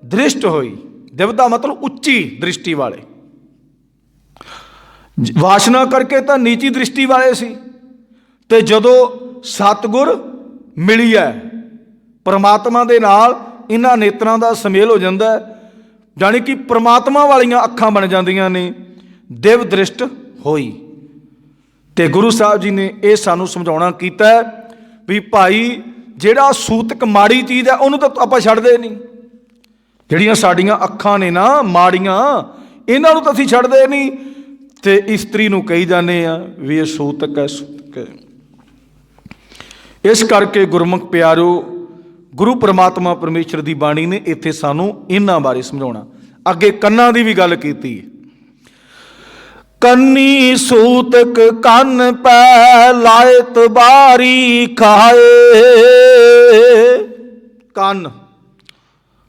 दृष्ट होई। दिव का मतलब उच्ची दृष्टि वाले, वासना करके तो नीची दृष्टि वाले सी, ते जदों सतगुर मिली है परमात्मा दे नाल इन्हां नेत्रां दा समेल हो जाता है, जानी कि परमात्मा वालियां अखां बन जांदियां ने, दिव दृष्ट होई। ते गुरु साहब जी ने यह सानू समझाउणा कीता है भी भाई जिहड़ा सूतक माड़ी चीज़ है उन्होंने तो आपां छड्डदे नहीं, जिहड़ियां साडीआं अखां ने ना माड़ियां इन्हां नूं तां असीं छड्डदे नहीं, ते इस्त्री नूं कही जाने आ भी ये सूतक है सूतक है। इस करके गुरमुख प्यारो गुरु परमात्मा परमेश्वर की बाणी ने इत्थे सानू इन्हां बारे समझाउणा। अगे कन्नां दी भी गल कीती, कन्नी सूतक कन पै लायत बारी खाए। कन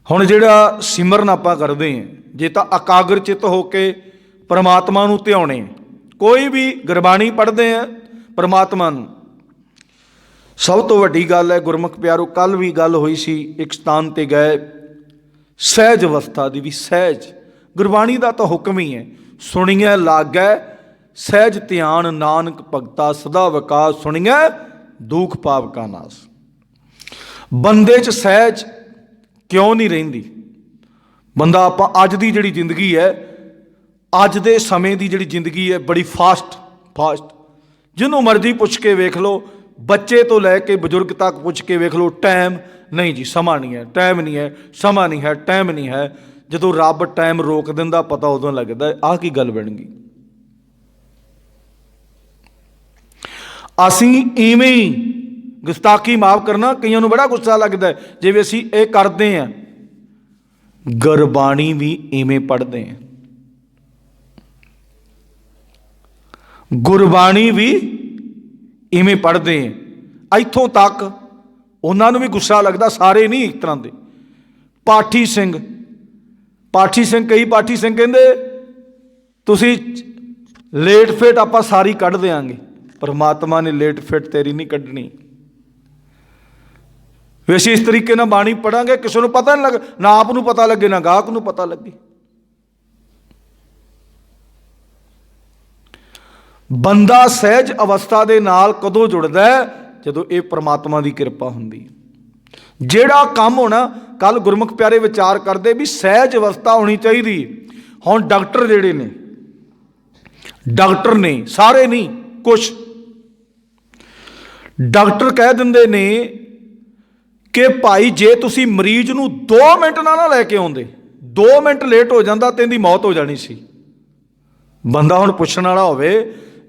हुण जिहड़ा सिमरन आपां करदे हैं, जे तां एकाग्र चित होके परमात्मा नूं ध्याउने, कोई भी गुरबाणी पढ़ते हैं परमात्मा नूं, सब तो वड्डी गल है गुरमुख प्यारो। कल भी गल हुई सी, एक स्थान ते गए, सहज अवस्था की भी, सहज गुरबाणी का तो हुक्म ही है, सुनिए लागै सहज ध्यान नानक भगता सदा विकास, सुनिए दुख पाप का नाश। बंदे च सहज क्यों नहीं रहिंदी? बंदा आपां अज दी जिहड़ी जिंदगी है, अज दे समय की जिहड़ी जिंदगी है बड़ी फास्ट, जिन्हों मर्जी पुछ के वेख लो, बच्चे तो लैके बजुर्ग तक पुछ के वेख लो, टाइम नहीं जी, समा नहीं है, टाइम नहीं है, समा नहीं है, टाइम नहीं है। जदों रब टाइम रोक दिंदा पता उदों लगदा है आह की गल बन गई। असीं इवें ही गुस्ताखी माफ करना, कईयां नूं बड़ा गुस्सा लगदा है जिवें असीं इह करदे हैं, गुरबाणी भी इवें पढ़दे हैं, गुरबाणी भी इवें पढ़ते हैं। इत्थों तक उन्होंने भी गुस्सा लगता, सारे नहीं एक तरह के। पाठी सिंह कई पाठी सिंह कहते तुसी लेट फेट आप सारी कढ़ देंगे, परमात्मा ने लेट फेट तेरी नहीं कढ़नी। वैसे इस तरीके ना बाणी पढ़ांगे किसी को पता नहीं लगे, ना आप नूं पता लगे ना गाहक नूं पता लगे। बंदा सहज अवस्था दे नाल कदों जुड़दा है जदों ये परमात्मा की कृपा हुंदी। जिहड़ा काम होना, कल गुरमुख प्यारे विचार करते भी सहज अवस्था होनी चाहिए। हुण डॉक्टर जिहड़े ने, डॉक्टर ने सारे नहीं, कुछ डॉक्टर कह दिंदे ने कि भाई जे तुसी मरीज नूं 2 मिनट ना लैके आउंदे, 2 मिनट लेट हो जाता तो इहदी मौत हो जानी सी। बंदा हुण पुछण वाला होवे,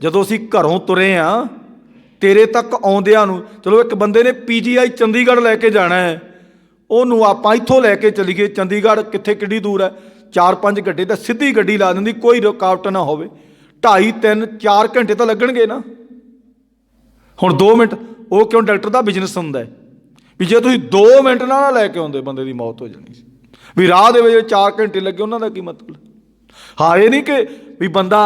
जदों असीं घरों तुरे हाँ तेरे तक आउंदिआं नूं, चलो एक बंदे ने PGI चंडीगढ़ लैके जाना है, उहनूं आपां इत्थों लैके चलीए चंडीगढ़, कित्थे किड्डी दूर है, 4-5 घंटे तो सीधी गड्डी ला दिंदी, कोई रुकावट ना होवे, 2.5-3-4 घंटे तो लगणगे ना। हुण 2 मिनट वो क्यों? डॉक्टर का बिजनस हुंदा है भी जे तुसीं 2 मिनट ना लैके आउंदे बंदे की मौत हो जानी सी। भी राह दे विच 4 घंटे लगे, उन्हां दा की मतलब? हाँ, ये नहीं कि भी बंदा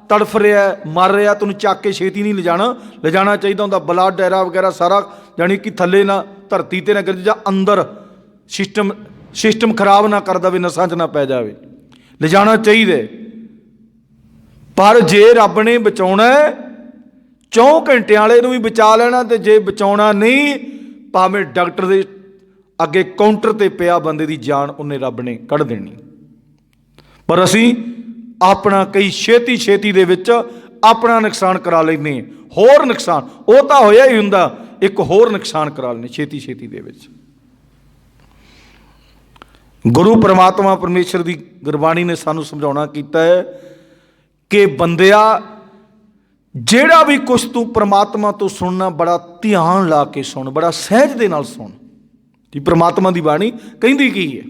तड़फ रहा है, मर रहा, तुम चक के छेती नहीं ले जाना चाहिए होंदा, ब्लड डैरा वगैरह सारा जानी कि थले ना धरती ते ना गिर जा, अंदर सिस्टम खराब ना कर दे, नसां च ना पै जाए, ले जाना चाहिए। पर जे रब ने बचाउणा है 4 घंटे वाले भी बचा लेना, तो जे बचाउणा नहीं, भावें डॉक्टर के अगे काउंटर ते पिया बंदे की जान उन्हें रब ने कढ़ देनी। पर असीं अपना कई छेती दे विच अपना नुकसान करा लेने, होर नुकसान वो तो होया ही हुंदा। एक होर नुकसान करा लेने छेती छेती दे विच। गुरु परमात्मा परमेश्वर की गुरबाणी ने सानू समझाउणा कीता है कि बंदिया ਜਿਹੜਾ भी कुछ तू परमात्मा तो सुनना बड़ा ध्यान ला के सुन, बड़ा सहज दे नाल सुन कि परमात्मा की बाणी कहती की है।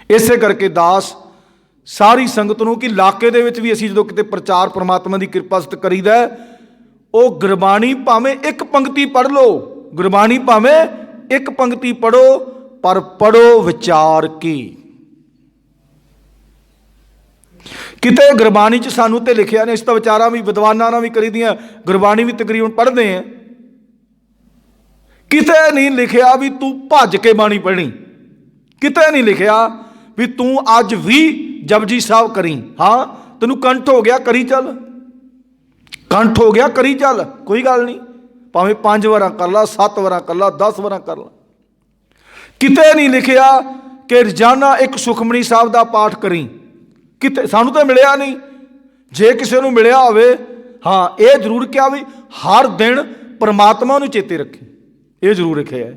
इसे करके दास सारी संगत नूं कि इलाके दे विच भी असीं जदों किते प्रचार परमात्मा की किरपा सत करीदा वो गुरबाणी भावें एक पंक्ति पढ़ लो, गुरबाणी भावें एक पंक्ति पढ़ो, पर पढ़ो विचार की। किते गुरबाणी च सानू ते लिखिया ने, इस तो विचारा भी विद्वानां नाल भी करी दियां, गुरबाणी भी तकरीबन पढ़ते हैं, किते नहीं लिखिया भी तू भज के बाणी पढ़नी, किते नहीं लिखिया भी तू अज भी जपजी साहब करी। हाँ तेनू कंठ हो गया करी चल, कंठ हो गया करी चल, कोई गल नहीं, भावें 5 वार कर ला, 7 वार कर ला, 10 वार कर ला। किते नहीं लिखिया कि रोजाना एक सुखमनी साहब का पाठ करी, किते सानू तो मिलिया नहीं। जे किसी को मिलिया होवे, हाँ ये जरूर क्या भी हर दिन परमात्मा नूं चेते रखे, ये जरूर लिखिया है।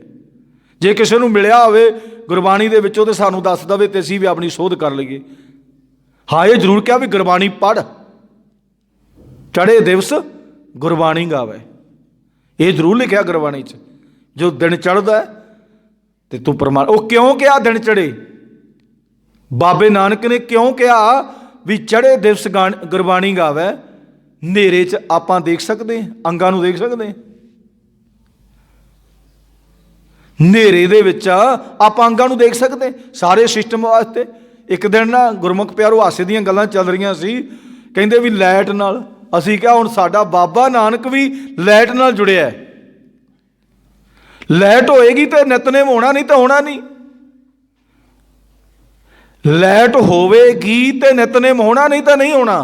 जे किसी को मिलिया होवे गुरबाणी दे विचों ते सानू दस दवे ते असीं भी अपनी सोध कर लईए। हाँ ये जरूर क्या भी गुरबाणी पढ़, चढ़े दिवस गुरबाणी गावे, ये जरूर लिखिया गुरबाणी च। जो दिन चढ़दा है ते तू परमात्मा, वो क्यों क्या दिन चढ़े, बाबे नानक ने क्यों कहा भी चढ़े दिवस गुरबाणी गावे। नेरे च आपां देख सकते, अंगां नूं देख सकते, नेरे दे विच आपां अंगां नूं देख सकते सारे सिस्टम वास्ते। एक दिन ना गुरमुख प्यारो हासे दीयां गल्लां चल रहीआं सी, कहंदे भी लाइट नाल, असीं कहा हुण साडा बाबा नानक भी लाइट नाल जुड़िया है, लाइट होएगी तो नितनेम होना, नहीं तो होना नहीं। लाइट होवेगी तो नितनेम होना, नहीं तो नहीं होना,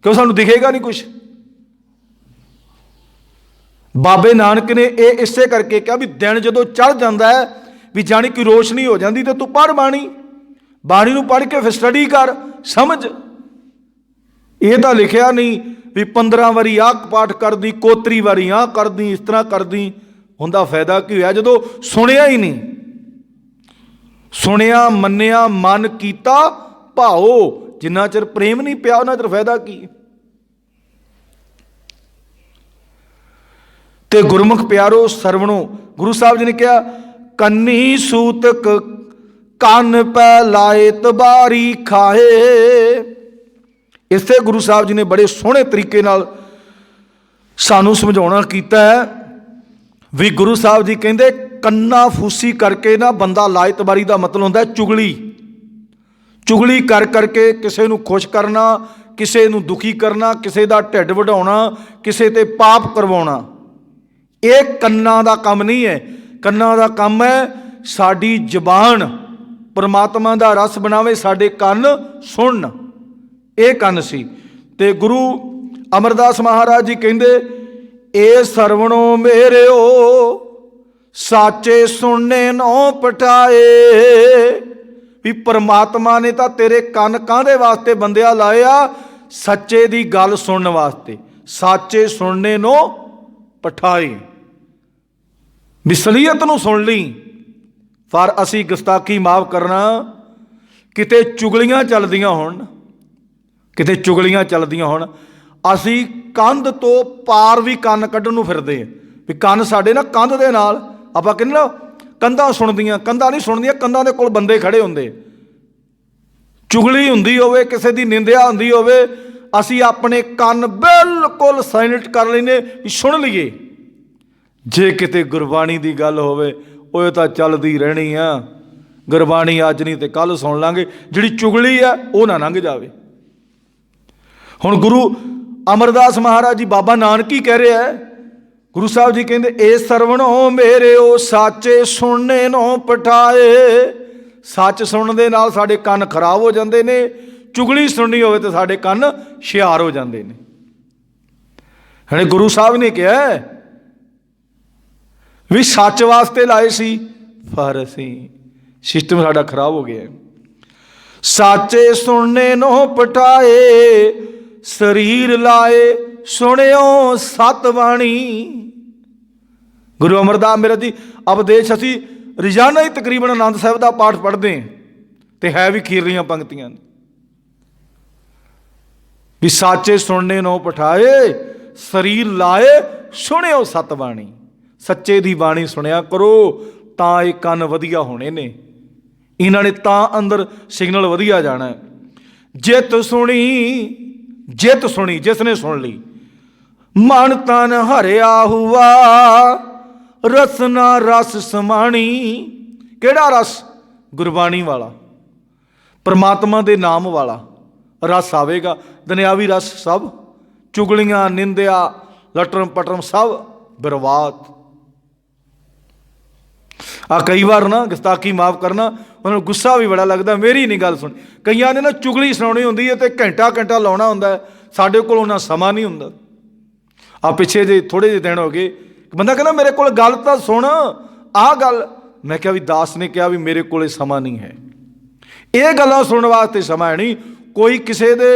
क्यों सानू दिखेगा नहीं कुछ। बाबे नानक ने ये इसे करके कहा भी दिन जो चढ़ जाता है भी जानी कि रोशनी हो जाती, तो तू पढ़ बाणी, बाणी नूं पढ़ के फिर स्टडी कर, समझ। ये तो लिखिया नहीं भी 15 वारी आ पाठ कर दी, कोतरी वारी आ कर दी, इस तरह कर दी। उनका फायदा की होया जो सुनिया ही नहीं, सुनिया मन्निया मन कीता भाओ, जिन्ना चिर प्रेम नहीं पिया उन्ना चिर फायदा की। ते गुरमुख प्यारो सरवणो, गुरु साहब जी ने कहा कन्नी सूतक कान पै लाए तबारी खाए। इसे गुरु साहब जी ने बड़े सोहने तरीके नाल सानू समझाउणा कीता है भी गुरु साहब जी कहंदे कन्ना फूसी करके ना बंदा लाए तबारी का मतलब होंदा चुगली, चुगली कर करके किसी नूं खुश करना, किसी नूं दुखी करना, किसी का ढिड वधाउणा, किसी ते पाप करवाउणा, ये कन्ना का काम नहीं है। कन्ना का काम है साडी जबान परमात्मा का रस बनावे, साडे कन सुन, ये कन सी। ते गुरु अमरदास महाराज जी कहंदे ए सरवणो मेरेओ साचे सुनने नो पटाए। भी परमात्मा ने तो तेरे कन काहदे वास्ते बंदिया लाए आ, सच्चे दी गल सुनने वास्ते, साचे सुनने नो पठाए। विसलीयत नूं सुन ली, पर असी गुस्ताखी माफ करना, किते चुगलियां चलदियां होण, किते चुगलियां चलदियां होण, असी कंध तो पार भी कन कड्ढण नूं फिरदे हैं भी कन साडे ना कंध दे नाल, आपां कहने ना कंधां सुणदियां, कंधां नहीं सुणदियां, कंधां दे कोल बंदे खड़े हुंदे। चुगली हुंदी होवे, किसी दी निंदिया हुंदी होवे, असी अपने कन बिल्कुल साइलेंट कर लैने भी सुन लईए। जे किते गुरबाणी दी गल होवे ओह तां चलदी रहनी आ, गुरबाणी अज नहीं ते कल सुन लांगे, जिहड़ी चुगली आ ओह ना लंघ जावे। हुण गुरु अमरदास महाराज जी बाबा नानक ही कह रहे हैं, गुरु साहब जी कहते ए सरवणो मेरे ओ साचे सुनने नो पठाए। सच सुनने दे नाल साडे कन खराब हो जाते ने, चुगली सुननी होवे तो साडे कन हुशियार हो जाते ने। हणे गुरु साहब ने कहा भी सच वास्ते लाए सी, पर असी सिस्टम साडा खराब हो गया। साचे सुनने नो पठाए शरीर लाए सुनियो सत बाणी। गुरु अमरदास मेहरा जी उपदेश असी रोजाना ही तकरीबन आनंद साहब का पाठ पढ़ते हैं तो है भी खीरलियां पंक्तियां भी साचे सुनने नो पठाए शरीर लाए सुनियो सत बाणी। सच्चे दी बाणी सुनिया करो तां ये कन वधिया होने ने, इन्हां ने तां अंदर सिग्नल वधिया जाना है। जित सुनी जिसने सुन ली मन तन हरिया हुआ रसना रस समाणी। केड़ा रस? गुरबाणी वाला, परमात्मा दे नाम वाला रस आवेगा। दुनियावी रस सब चुगलियां निंदिया लटरम पटरम सब बर्बाद। कई बार ना गुस्ताखी माफ़ करना उन्होंने गुस्सा भी बड़ा लगता, मेरी नहीं गल सुन। कई ने ना चुगली सुनानी होंदी है तो घंटा घंटा लाना होंदा है, साडे कोल उन्ना समा नहीं होंदा। पिछे जे थोड़े जे दिन हो गए बंदा कहना मेरे को गल तो सुन आ गल, मैं क्या भी दास ने कहा भी मेरे को समा नहीं है, ये गल्लां सुनने वास्ते समा है नहीं। कोई किसी दे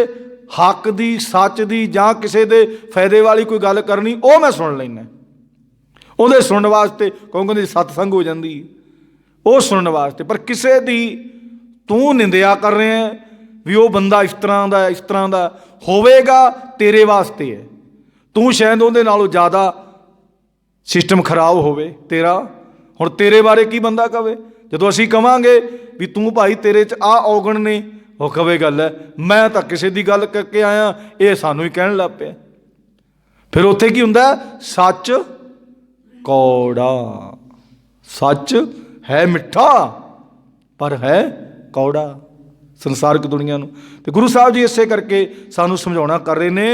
हक दी सच दी जां किसी दे फायदे वाली कोई गल करनी वो मैं सुन लेना, उहदे सुनने वास्ते क्योंकि सतसंग हो जाती वो सुनने वास्ते। पर किसी दी तू निंदिया कर रहे हैं भी वो बंदा इस तरह का होवेगा तेरे वास्ते है, तू शायद उहदे नालों ज़्यादा सिस्टम खराब होवे तेरा। हुण तेरे बारे की बंदा कहे, जदों असीं कहांगे भी तू भाई तेरे च आ औगण ने, वो कहे गल है मैं तो किसी की गल करके आया, ये सानू ही कहण लग पिया। फिर उत्थे की हुंदा? सच कौड़ा। सच है मिठा पर है कौड़ा संसारक दुनिया नूं। ते गुरु साहब जी इसे करके सानू समझाउणा कर रहे ने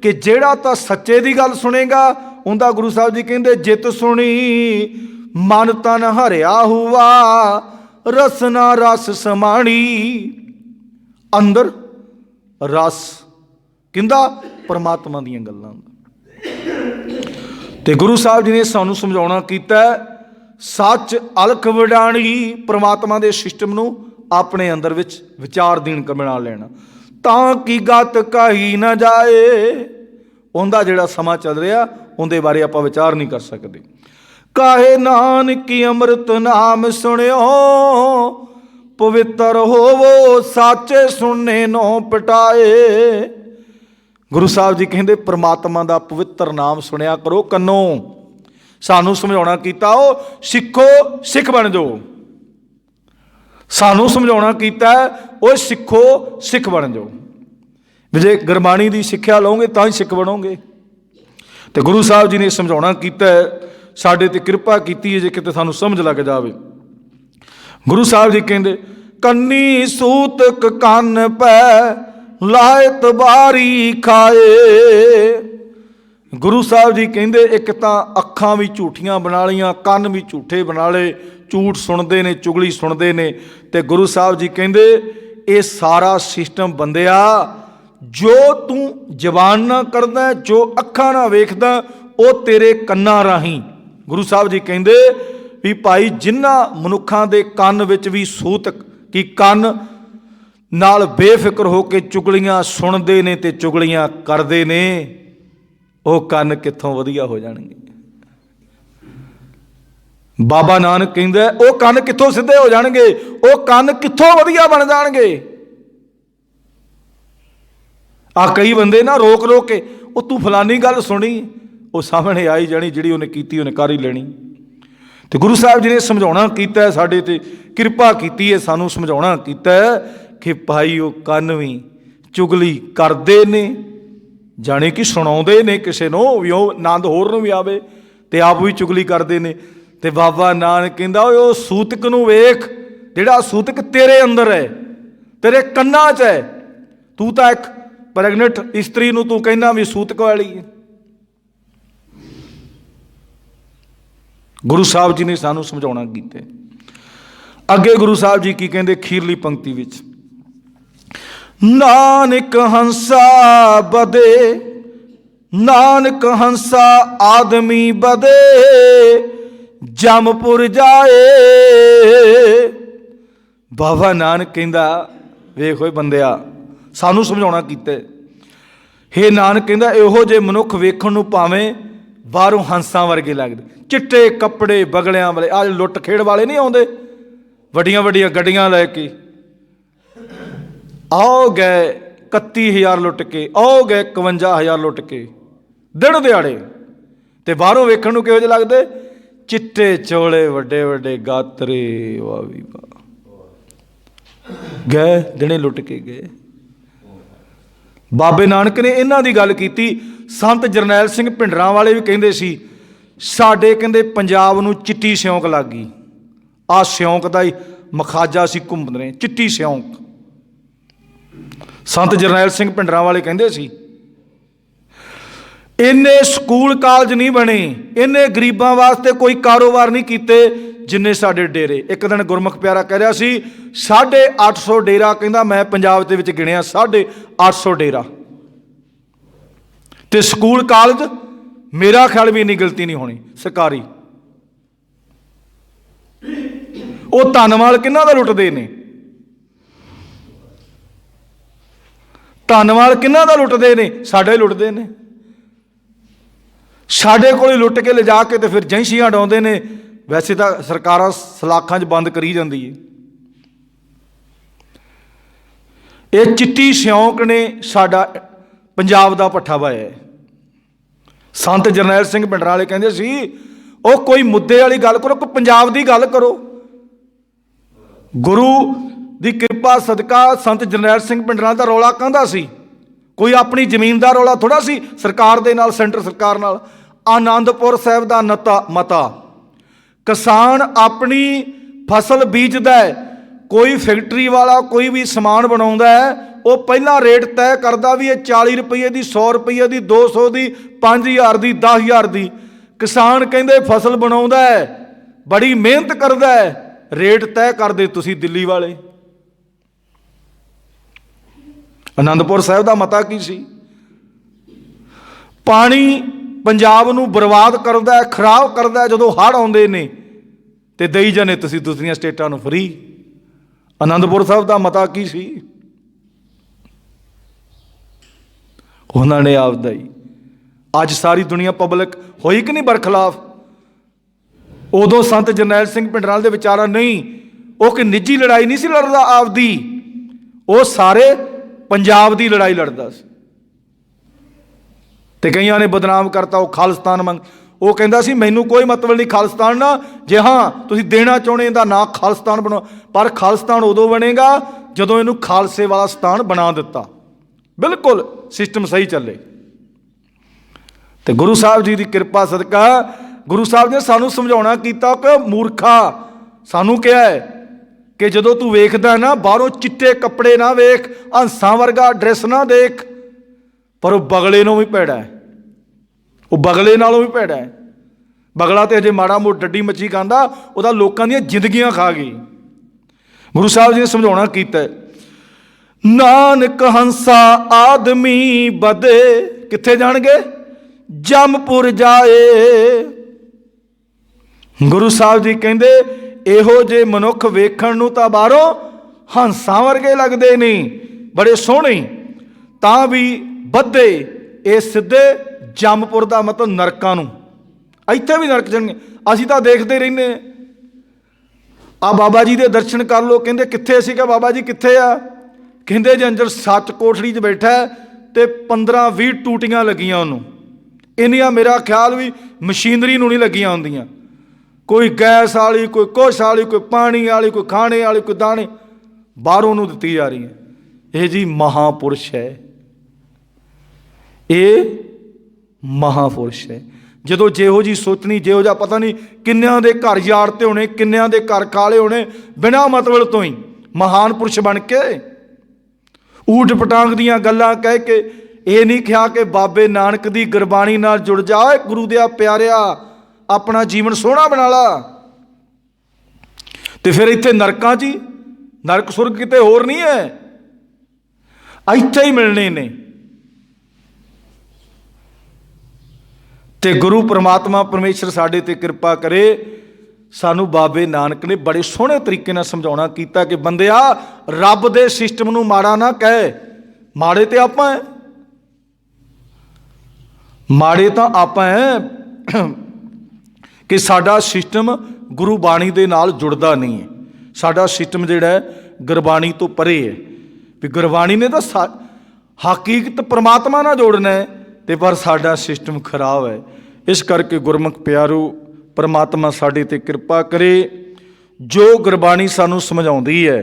कि जेड़ा तां सच्चे दी गल सुनेगा उंदा गुरु साहब जी कहंदे जित सुनी मन तन हरिया हुआ रसना रस समाणी। अंदर रस किंदा? परमात्मा दीयां गल्लां दा। ते गुरु साहब जी ने सानू समझाउणा कीता सच अलख वडाणी, परमात्मा दे सिस्टम नूं अपने अंदर विच विचारधीन बना लेना तां कि गत कही ना जाए। उनका जिहड़ा समा चल रहा उनके बारे आपां विचार नहीं कर सकते। काहे नानकी अमृत नाम सुनियो पवित्र होवो साचे सुनने नो पटाए। गुरु साहब जी कहते परमात्मा का पवित्र नाम सुनिया करो कन्नों। सानू समझाउणा कीता ओ सिखो सिख बन जाओ, सानू समझाउणा कीता ओ सिखो सिख बन जाओ। जे गुरबाणी की सिक्ख्या लओगे तां ही सिख बनोगे। तो गुरु साहब जी ने समझाउणा कीता साडे ते कृपा कीती है जे किते सानू समझ लग जावे। गुरु साहब जी कहते कन्नी सूतक कन पै लायत बारी खाए। गुरु साहब जी कहते एक तो अखां भी झूठियां बना लियां, कन भी झूठे बना ले, झूठ सुनते ने, चुगली सुनते ने। तो गुरु साहब जी कहते ये सारा सिस्टम बंदिया जो तू जबान ना करदा, जो अखां ना वेखदा, वो तेरे कन्नां राही। गुरु साहब जी कहते भी भाई जिन्हां मनुखां दे कन विच भी सूतक कि कन नाल बेफिक्र होकर चुगलियां सुनते ने ते चुगलियां करते ने, वो कन कित्थों वधिया हो जाणगे। बाबा नानक कहंदा वो कन कित्थों सिद्धे हो जाणगे, वो कन कित्थों वधिया बन जाणगे। कई बंदे ना रोक रोक के वो तू फलानी गल सुनी, वो सामने आई जानी, जिहड़ी उन्हें कीती उन्हें कर ही लेनी। तो गुरु साहब जी ने समझाउणा कीता है, साडे ते कृपा कीती है, सानू समझाउणा कीता है कि भाई वो कन भी चुगली करते ने, जाने कि सुणाउंदे ने किसी नूं भी वो आनंद होर नूं भी आवे ते आप भी चुगली करते ने। ते बाबा नानक कहंदा ओ सूतक नूं वेख, जिहड़ा सूतक तेरे अंदर है, तेरे कन्नां च है। तू तां एक प्रैगनेंट इस्त्री नूं तू कहना भी सूतक वाली है। गुरु साहब जी ने सानू समझाउणा कीता। अगे गुरु साहब जी की कहंदे खीरली पंक्ति विच नानक हंसा बदे, नानक हंसा आदमी बदे जमपुर जाए। बाबा नानक कहंदा वेख होए बंदिया, सानू समझाउणा कीता। हे नानक कहंदा इहो जे मनुख वेखण नूं भावें बाहरों हंसा वर्गे लगते, चिट्टे कपड़े बगलियां वाले, आज लुट खेड़ वाले नहीं आते वड्डियां वड्डियां गड्डियां लैके, आओ गए 31,000 लुट के, आओ गए 51,000 लुट के दिन दिहाड़े, ते बाहरों वेखण नूं किहो जिहे लगदे, चिट्टे चोले वड्डे वड्डे गातरे, वाह भी वाह, गए दिने लुट के गए। बाबे नानक ने इन्हां दी गल कीती। संत जरनैल सिंह भिंडरां वाले भी कहिंदे सी, साडे कहिंदे पंजाब नूं चिट्टी सिਉਂਕ लग गई, आ सिਉਂਕ दा ही मखाजा सी घुंमदे ने, चिट्टी सिਉਂਕ। संत जरनैल सिंह भिंडरां वाले कहिंदे सी, इन्ने स्कूल कालज नहीं बने, इन्ने गरीबां वास्ते कोई कारोबार नहीं कीते जिन्ने साडे डेरे। एक दिन गुरमुख प्यारा कह रहा सी 850 डेरा, कहंदा मैं पंजाब दे विच गिणिया 850 डेरा, ते स्कूल कालज मेरा ख्याल भी इन्नी गलती नहीं होनी सरकारी। वो धनवाल किन्हां दा लुटदे ने, धनवाल किन्हां दा लुटदे ने, साडे लुटदे ने। साडे कोल लुट के ले जा के तो फिर जैंसियां डाउंदे ने। वैसे तो सरकारां सलाखां 'च बंद करी जांदी है। ये चिट्टी सिਉਂਕ ने साडा पंजाब दा पट्ठा पाया है। संत जरनैल सिंह भिंडरां वाले कहंदे सी, ओ कोई मुद्दे वाली गल करो, कोई पंजाब दी गल करो। गुरु दी कृपा सदका संत जरनैल सिंह भिंडरां दा रौला कहंदा सी, कोई अपनी जमीन दा रौला थोड़ा सी सरकार दे नाल, सेंटर सरकार नाल। आनंदपुर साहिब दा मता, किसान अपनी फसल बीजदा है, कोई फैक्ट्री वाला कोई भी समान बनाउंदा है, वो पहला रेट तय करदा भी ये 40 रुपये दी, 100 रुपये दी, 200 दी, 5,000 दी, 10,000 दी। किसान कहंदे फसल बनाउंदा है, बड़ी मेहनत करदा है, रेट तय करदे तुसीं दिल्ली वाले। आनंदपुर साहिब दा मता की सी, पानी पंजाब नूं बर्बाद करदा है, खराब करदा है। जदों हड़ आउंदे ने ते देई जाने तुसीं दूसरियां स्टेटां नूं फ्री। आनंदपुर साहिब दा मता की सी, उन्हां ने आपदा ही। अज सारी दुनिया पब्लिक होई कि नहीं बरखिलाफ। उदों संत जरनैल सिंह भिंडरां दे विचारा नहीं, वो कि निजी लड़ाई नहीं सी लड़दा आपदी, वो सारे पंजाब दी लड़ाई लड़दा सी। ते कईयां ने बदनाम करता, वो खालिस्तान मंग, वो कहंदा सी मैनू कोई मतलब नहीं खालिस्तान ना, जे हाँ तुसीं देना चाहुंदे इहदा नां खालिस्तान बनाओ, पर खालिस्तान उदों बनेगा जदों इहनूं खालसे वाला स्थान बना दिता, बिल्कुल सिस्टम सही चले। ते गुरु साहब जी की कृपा सदका गुरु साहब ने सानू समझाउणा कीता कि मूर्खा, सानू कहा है कि जदों तू वेखदा ना बाहरों चिट्टे कपड़े ना वेख, हंसां वर्गा ड्रैस ना देख, पर वह बगले नूं भी भैड़ा है, वो बगले नालों भी भैड़ा है। बगला तो अजे माड़ा मोट डड्डी मच्छी खांदा, उहदा लोकां दीयां जिंदगियां खा गई। गुरु साहब जी ने समझाउणा कीता, नानक हंसा आदमी बदे, कित्थे जाणगे, जमपुर जाए। गुरु साहब जी कहंदे इहो जे मनुख वेखण नूं तां बाहरों हंसां वर्गे लगदे ने, बड़े सोहणे, तां भी बद्धे ये सिद्धे जमपुर का मतलब नरकां नूं, इत्थे भी नरक जाणगे। असीं तां देखदे रहिंदे आ बाबा जी दे दर्शन कर लो, कहंदे कित्थे सीगा बाबा जी, कित्थे आ, कहंदे जे अंदर सच कोठड़ी 'च बैठा है ते 15-20 टूटियां लगियां उन्होंने, इन्नियां मेरा ख्याल भी मशीनरी नूं नहीं लगियां हुंदियां, कोई गैस वाली, कोई कुछ वाली, कोई पानी वाली, कोई खाने वाली, कोई दाने बाहरों नूं दित्ती जा रही है। यह जी महापुरुष है, ये महापुरुष है। जदों जिहो जी सोचनी, जिहो जिहा पता नहीं किन्नियां दे घर यारते होने, किन्नियां दे घर खाले होने, बिना मतलब तो ही महान पुरुष बन के ऊट पटांग दियां गल्लां कह के ये नहीं कहा कि बाबे नानक दी गुरबाणी नाल जुड़ जा, गुरु दिया प्यारिया अपना जीवन सोहना बना ला। तो फिर इत्थे नरकां जी, नरक सुरग किते होर नहीं है, इत्थे ही मिलने ने। ते गुरु परमात्मा परमेश्वर साडे ते कृपा करे। सानू बाबे नानक ने बड़े सोहने तरीके नाल समझाउणा कीता कि बंदिया रब दे सिस्टम नूं माड़ा ना कहे, माड़े ते आपां है, माड़े तां आपां है। कि साडा सिस्टम गुरु बाणी दे नाल जुड़दा नहीं है। साडा सिस्टम जिहड़ा है गुरबाणी तो परे है भी गुरबाणी ने तो हकीकत परमात्मा नाल जोड़ना है ते पर साडा सिस्टम खराब है। इस करके गुरमुख प्यारो परमात्मा साडे ते किरपा करे। जो गुरबाणी सानू समझाउंदी है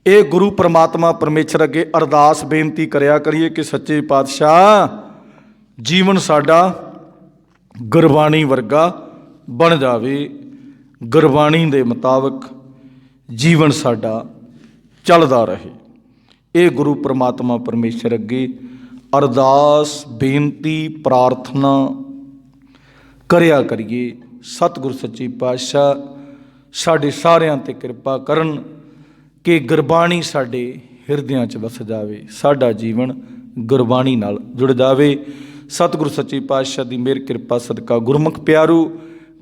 ये गुरु परमात्मा परमेश्वर अगे अरदास बेनती करया करिए कि सच्चे पातशाह जीवन साडा गुरबाणी वर्गा बन जावे, गुरबाणी दे मुताबिक जीवन साडा चलदा रहे। ये गुरु परमात्मा परमेश्वर अगे अरदास बेनती प्रार्थना करया करिए। सतगुरु सच्चे पातशाह साडे सारियां ते किरपा करन कि गुरबाणी साडे हिरदियां च वस जावे, साडा जीवन गुरबाणी नाल जुड़ जावे। सतगुरु सच्चे पातशाह दी मेहर किरपा सदका गुरमुख प्यारो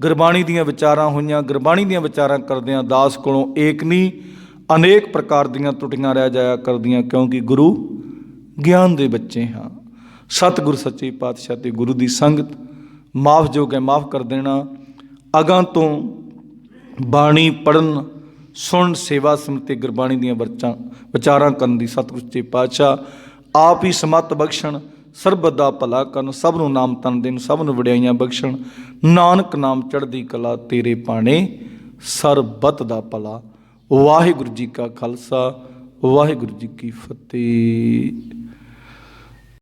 गुरबाणी दीयां विचारां होईयां, गुरबाणी दीयां विचारां करदियां दास कोलों एक नहीं अनेक प्रकार दीयां त्रुटियां रह जाया करदियां, क्योंकि गुरु ज्ञान दे बच्चे हाँ। सतगुरु सच्चे पातशाह ते गुरु दी संगत माफ़ जोग है, माफ़ कर देना। अगां तो बाणी पढ़न सुन सेवा समते गुरबाणी दीयां विचारां करन दी सतगुरु सच्चे पातशाह आप ही समत बख्शण, सरबत दा भला करन, सब नूं नाम तन देन, सब नूं वडियाइयां बख्शण। नानक नाम चढ़दी कला तेरे पाणे सरबत दा भला। वाहिगुरू जी का खालसा वाहिगुरू जी की फतेह।